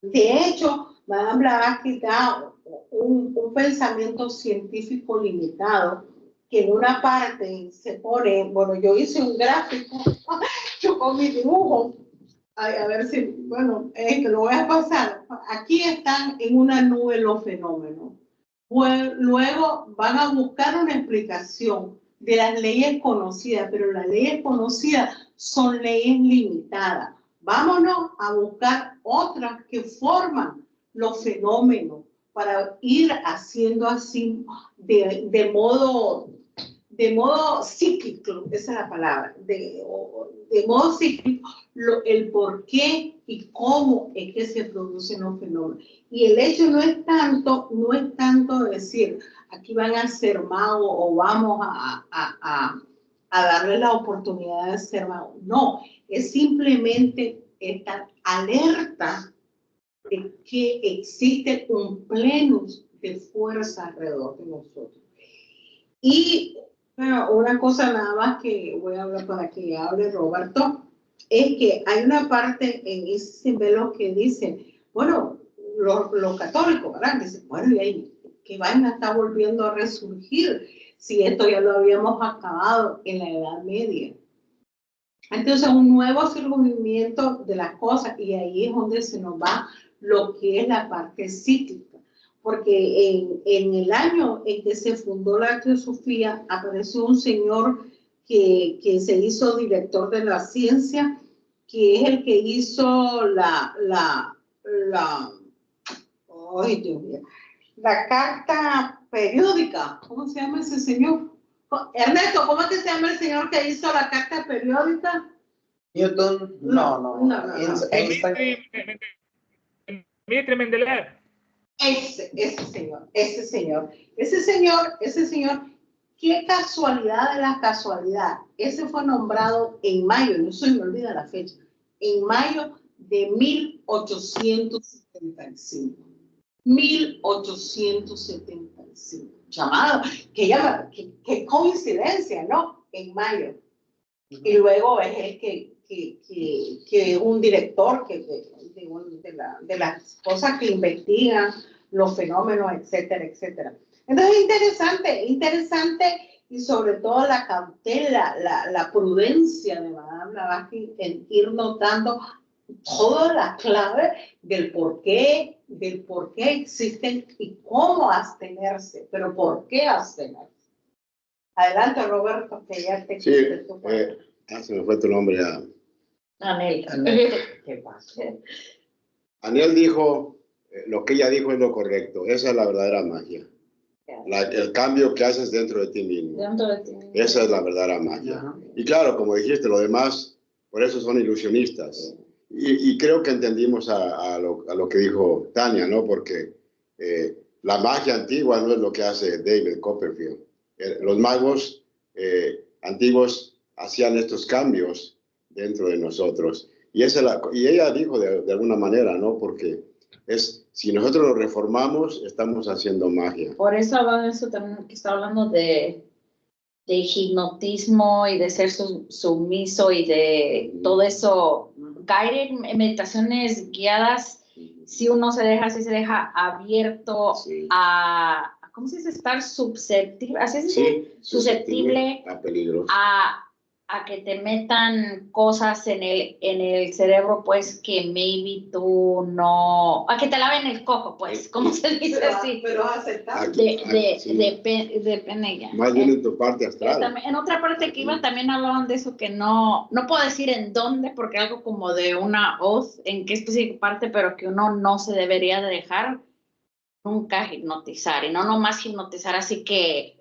De hecho, Madame Blavatsky da un pensamiento científico limitado, que en una parte se pone, bueno, yo hice un gráfico, yo con mi dibujo, a ver si, bueno, lo voy a pasar. Aquí están en una nube los fenómenos. Pues, luego van a buscar una explicación de las leyes conocidas, pero las leyes conocidas son leyes limitadas. Vámonos a buscar otras que forman los fenómenos para ir haciendo así de modo cíclico, esa es la palabra, de modo cíclico, el por qué y cómo es que se producen los fenómenos. Y el hecho no es tanto decir, aquí van a ser magos o vamos a darle la oportunidad de ser magos. No, es simplemente estar alerta de que existe un plenus de fuerza alrededor de nosotros. Y una cosa nada más que voy a hablar para que hable Roberto, es que hay una parte en ese símbolo que dice, bueno, los católicos, ¿verdad? Dicen, bueno, y ahí, ¿qué vaina está volviendo a resurgir? Si esto ya lo habíamos acabado en la Edad Media. Entonces, un nuevo surgimiento de las cosas, y ahí es donde se nos va lo que es la parte cíclica. Porque en el año en que se fundó la teosofía, apareció un señor que se hizo director de la ciencia, que es el que hizo la carta periódica. ¿Cómo se llama ese señor? Ernesto, ¿cómo es que se llama el señor que hizo la carta periódica? Newton, no. Dmitri Mendeleev. Ese señor, qué casualidad de la casualidad. Ese fue nombrado en mayo, no se me olvida la fecha, en mayo de 1875. 1875. Llamado, qué coincidencia, ¿no? En mayo. Y luego es el que es un director de las cosas que investigan los fenómenos, etcétera, etcétera. Entonces, interesante y sobre todo la cautela, la prudencia de Madame Blavatsky en ir notando todas las claves del por qué existen y cómo abstenerse, pero por qué abstenerse. Adelante, Roberto, que ya te... Sí, se me fue tu nombre ya. Anel. ¿Qué pasa? Anel dijo, lo que ella dijo es lo correcto. Esa es la verdadera magia. El cambio que haces dentro de ti mismo. Esa es la verdadera magia. Y claro, como dijiste, lo demás, por eso son ilusionistas. Y creo que entendimos a lo que dijo Tania, ¿no? Porque la magia antigua no es lo que hace David Copperfield. Los magos antiguos hacían estos cambios dentro de nosotros. Y ella dijo de alguna manera, ¿no? Porque si nosotros lo reformamos, estamos haciendo magia. Por eso hablaba de eso también, que está hablando de hipnotismo y de ser sumiso y de todo eso, guided, meditaciones guiadas, si uno se deja abierto a, ¿cómo se dice? Estar susceptible, ¿así se dice? Sí, susceptible a peligros. A que te metan cosas en el cerebro, pues, que maybe tú no... A que te laven el coco, pues, ¿cómo se dice así? Pero aceptar. Depende ya. Más bien en tu parte astral. En otra parte que iba también hablaban de eso, que no puedo decir en dónde, porque algo como de una oath, en qué específica parte, pero que uno no se debería de dejar nunca hipnotizar, y no nomás hipnotizar así que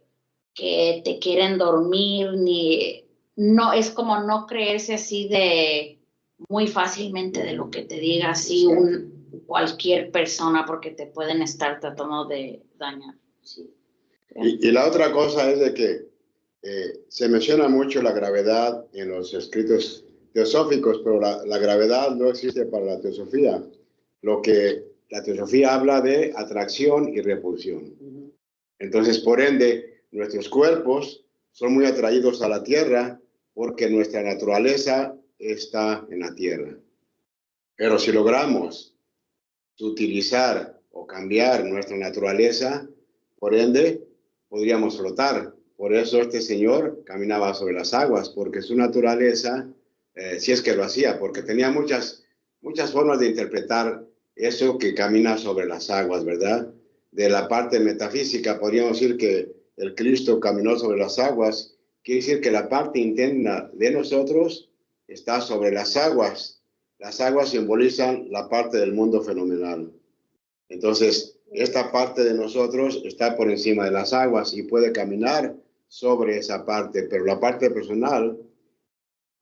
te quieren dormir, no, es como no creerse así de muy fácilmente de lo que te diga así cualquier persona, porque te pueden estar tratando de dañar. Sí. Y la otra cosa es de que se menciona mucho la gravedad en los escritos teosóficos, pero la gravedad no existe para la teosofía. Lo que la teosofía habla de atracción y repulsión. Entonces, por ende, nuestros cuerpos son muy atraídos a la tierra porque nuestra naturaleza está en la tierra. Pero si logramos utilizar o cambiar nuestra naturaleza, por ende, podríamos flotar. Por eso este señor caminaba sobre las aguas, porque su naturaleza, si es que lo hacía, porque tenía muchas formas de interpretar eso que camina sobre las aguas, ¿verdad? De la parte metafísica, podríamos decir que el Cristo caminó sobre las aguas, quiere decir que la parte interna de nosotros está sobre las aguas. Las aguas simbolizan la parte del mundo fenomenal. Entonces, esta parte de nosotros está por encima de las aguas y puede caminar sobre esa parte, pero la parte personal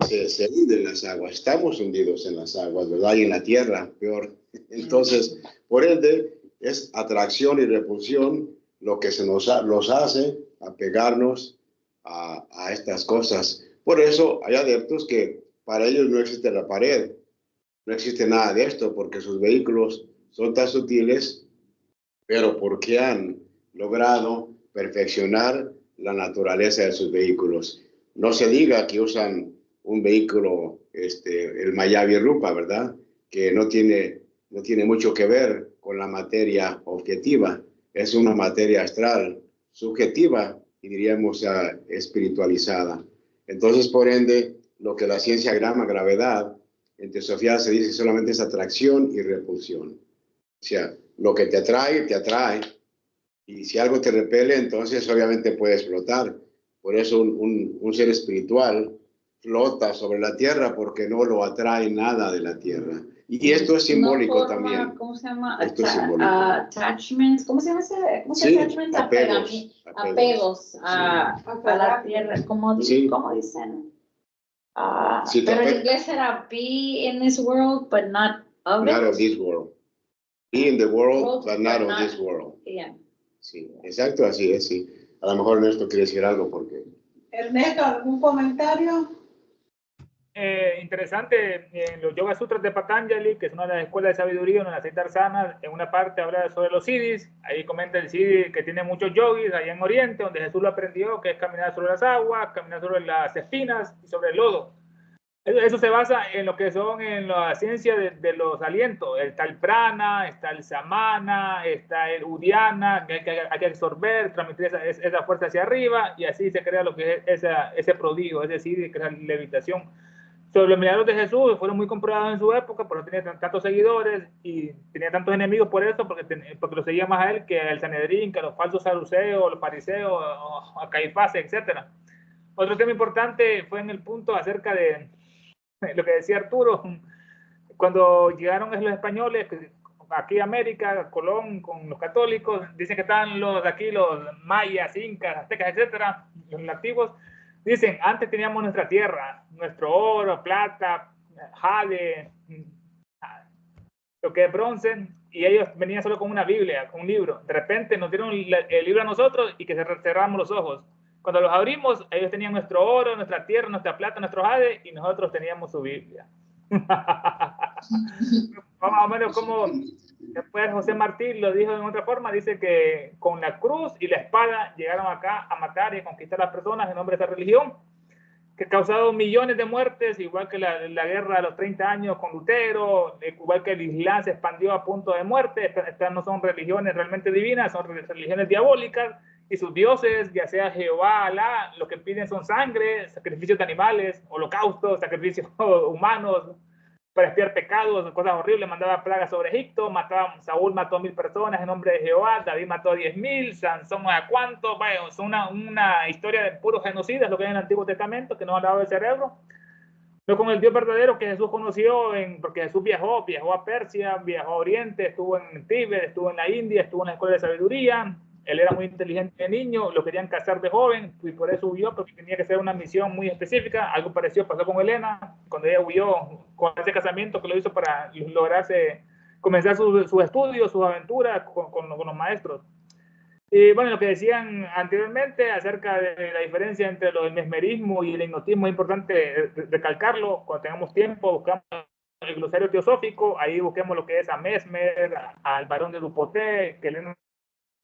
se hunde en las aguas. Estamos hundidos en las aguas, ¿verdad? Y en la tierra, peor. Entonces, por ende, es atracción y repulsión lo que los hace apegarnos a estas cosas. Por eso hay adeptos que para ellos no existe la pared, no existe nada de esto, porque sus vehículos son tan sutiles, pero porque han logrado perfeccionar la naturaleza de sus vehículos. No se diga que usan un vehículo, el Mayavi Rupa, ¿verdad? Que no tiene mucho que ver con la materia objetiva. Es una materia astral, subjetiva y diríamos espiritualizada. Entonces, por ende, lo que la ciencia llama gravedad, en teosofía se dice solamente es atracción y repulsión. O sea, lo que te atrae, y si algo te repele, entonces obviamente puedes flotar. Por eso un ser espiritual flota sobre la tierra porque no lo atrae nada de la tierra. Y esto es simbólico no también. ¿Cómo se llama? Esto es simbólico. Attachments. ¿Cómo se llama ese? Sí, Attachments, apegos a la tierra. ¿Cómo dicen? Sí, pero en inglés era be in this world, but not of it. Not of this world. Be in the world, but not of this world. Yeah. Sí, exacto, así es, sí. A lo mejor Ernesto quiere decir algo porque... Ernesto, ¿algún comentario? Interesante, en los Yoga Sutras de Patanjali, que es una de las escuelas de sabiduría, una de las 6 darsanas, en una parte habla sobre los siddhis. Ahí comenta el siddhi que tiene muchos yogis allá en Oriente, donde Jesús lo aprendió, que es caminar sobre las aguas, caminar sobre las espinas y sobre el lodo. Eso se basa en lo que son en la ciencia de los alientos. Está el prana, está el samana, está el udiana, que hay que absorber, transmitir esa fuerza hacia arriba, y así se crea lo que es ese prodigio, es decir, que es la levitación. Sobre los milagros de Jesús fueron muy comprobados en su época, por eso tenía tantos seguidores y tenía tantos enemigos por eso, porque lo seguía más a él que al Sanedrín, que a los falsos saduceos, los fariseos, a Caifás, etc. Otro tema importante fue en el punto acerca de lo que decía Arturo, cuando llegaron los españoles aquí a América, Colón con los católicos, dicen que están los mayas, incas, aztecas, etcétera, los nativos. Dicen, antes teníamos nuestra tierra, nuestro oro, plata, jade, lo que es bronce, y ellos venían solo con una Biblia, con un libro. De repente nos dieron el libro a nosotros y que cerramos los ojos. Cuando los abrimos, ellos tenían nuestro oro, nuestra tierra, nuestra plata, nuestro jade, y nosotros teníamos su Biblia. Más o menos como después José Martí lo dijo de otra forma, dice que con la cruz y la espada llegaron acá a matar y a conquistar a las personas en nombre de esa religión, que ha causado millones de muertes, igual que la guerra de los 30 años con Lutero, igual que el Islam se expandió a punto de muerte. Estas no son religiones realmente divinas, son religiones diabólicas, y sus dioses, ya sea Jehová, Alá, lo que piden son sangre, sacrificios de animales, holocaustos, sacrificios humanos, para expiar pecados, cosas horribles. Mandaba plagas sobre Egipto, Saúl mató a 1000 personas en nombre de Jehová, David mató a 10.000, Sansón a cuánto. Vaya, es una historia de puros genocidas, lo que hay en el Antiguo Testamento, que no han dado el cerebro. no con el Dios verdadero que Jesús conoció, porque Jesús viajó a Persia, viajó a Oriente, estuvo en Tíbet, estuvo en la India, estuvo en la escuela de sabiduría. Él era muy inteligente de niño, lo querían casar de joven y por eso huyó, porque tenía que ser una misión muy específica. Algo parecido pasó con Elena, cuando ella huyó con ese casamiento que lo hizo para lograrse comenzar sus estudios, sus aventuras con los maestros. Y bueno, lo que decían anteriormente acerca de la diferencia entre el mesmerismo y el hipnotismo es importante recalcarlo. Cuando tengamos tiempo, buscamos el glosario teosófico, ahí busquemos lo que es a Mesmer, al Barón de Dupoté, que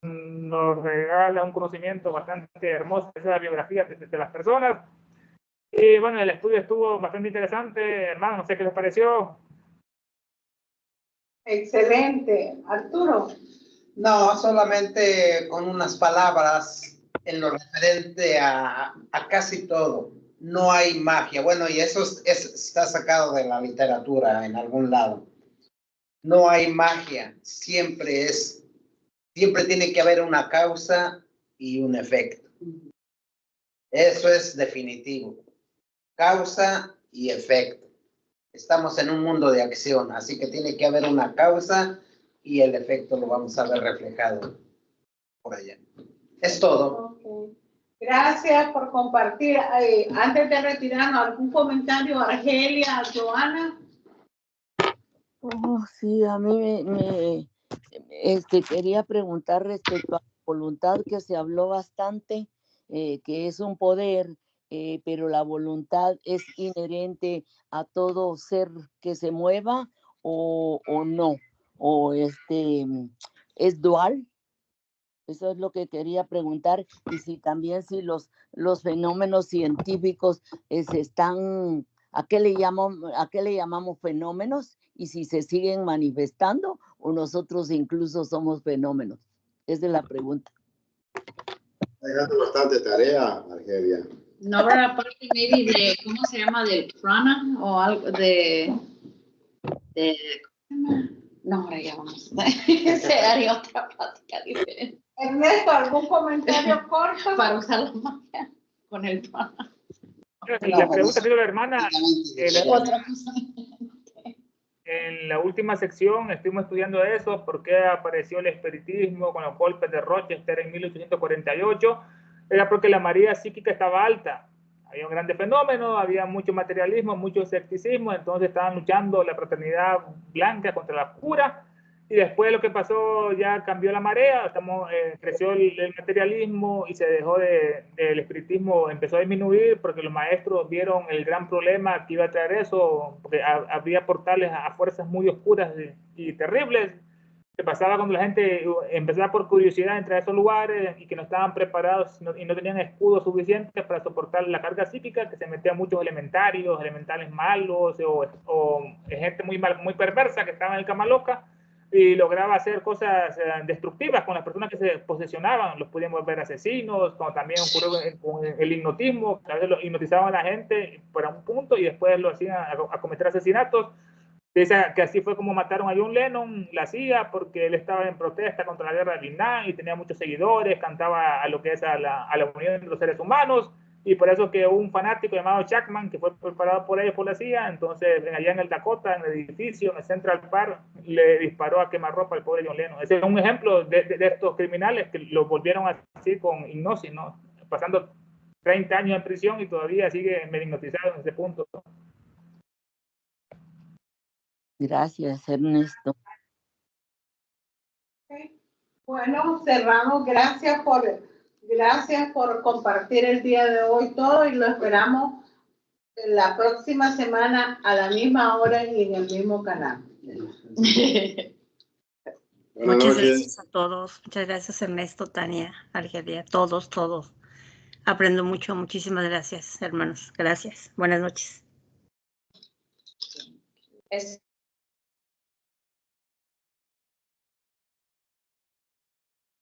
nos regala un conocimiento bastante hermoso de esa biografía de las personas. Y bueno, el estudio estuvo bastante interesante, hermano, no sé qué les pareció. Excelente. Arturo. No, solamente con unas palabras en lo referente a casi todo. No hay magia. Bueno, y eso está sacado de la literatura en algún lado. No hay magia. Siempre tiene que haber una causa y un efecto. Eso es definitivo. Causa y efecto. Estamos en un mundo de acción, así que tiene que haber una causa y el efecto lo vamos a ver reflejado por allá. Es todo. Okay. Gracias por compartir. Antes de retirarnos, ¿algún comentario, Argelia, Joana? Oh, sí, a mí me quería preguntar respecto a la voluntad, que se habló bastante, que es un poder, pero la voluntad es inherente a todo ser que se mueva o no, o es dual. Eso es lo que quería preguntar, y si también si los fenómenos científicos están, ¿a qué le llamamos fenómenos? Y si se siguen manifestando o nosotros incluso somos fenómenos. Esa es la pregunta. Dejando bastante tarea, Argelia. No habrá parte maybe de, ¿cómo se llama? Del prana o algo de no, ahora ya vamos. Se haría otra plática diferente. Ernesto, ¿algún comentario corto? Para usar la magia con el prana. La pregunta que hizo la hermana, Otra cosa. en la última sección estuvimos estudiando eso, por qué apareció el espiritismo con los golpes de Rochester en 1848. Era porque la marea psíquica estaba alta. Había un grande fenómeno, había mucho materialismo, mucho escepticismo, entonces estaban luchando la fraternidad blanca contra la oscura. Y después lo que pasó, ya cambió la marea, creció el materialismo y se dejó el espiritismo, empezó a disminuir porque los maestros vieron el gran problema que iba a traer eso, porque habría portales a fuerzas muy oscuras y terribles. Que pasaba cuando la gente empezaba por curiosidad a entrar a esos lugares y que no estaban preparados y no tenían escudos suficientes para soportar la carga psíquica, que se metían muchos elementales malos o gente muy perversa que estaba en el cama loca y lograba hacer cosas destructivas con las personas que se posesionaban, los podían volver asesinos, como también ocurrió con el hipnotismo, que a veces lo hipnotizaban a la gente para un punto y después lo hacían a cometer asesinatos. Que así fue como mataron a John Lennon, la CIA, porque él estaba en protesta contra la guerra de Vietnam y tenía muchos seguidores, cantaba a lo que es a la unión de los seres humanos, y por eso que un fanático llamado Chapman, que fue preparado por ellos por la CIA, entonces allá en el Dakota, en el edificio, en el Central Park, le disparó a quemarropa al pobre John Lennon. Ese es un ejemplo de estos criminales que lo volvieron así con hipnosis, ¿no? Pasando 30 años en prisión y todavía sigue hipnotizado en ese punto. Gracias, Ernesto. Bueno, cerramos. Gracias por compartir el día de hoy todo y lo esperamos la próxima semana a la misma hora y en el mismo canal. Muchas gracias a todos. Muchas gracias, Ernesto, Tania, Argelia, todos. Aprendo mucho. Muchísimas gracias, hermanos. Gracias. Buenas noches.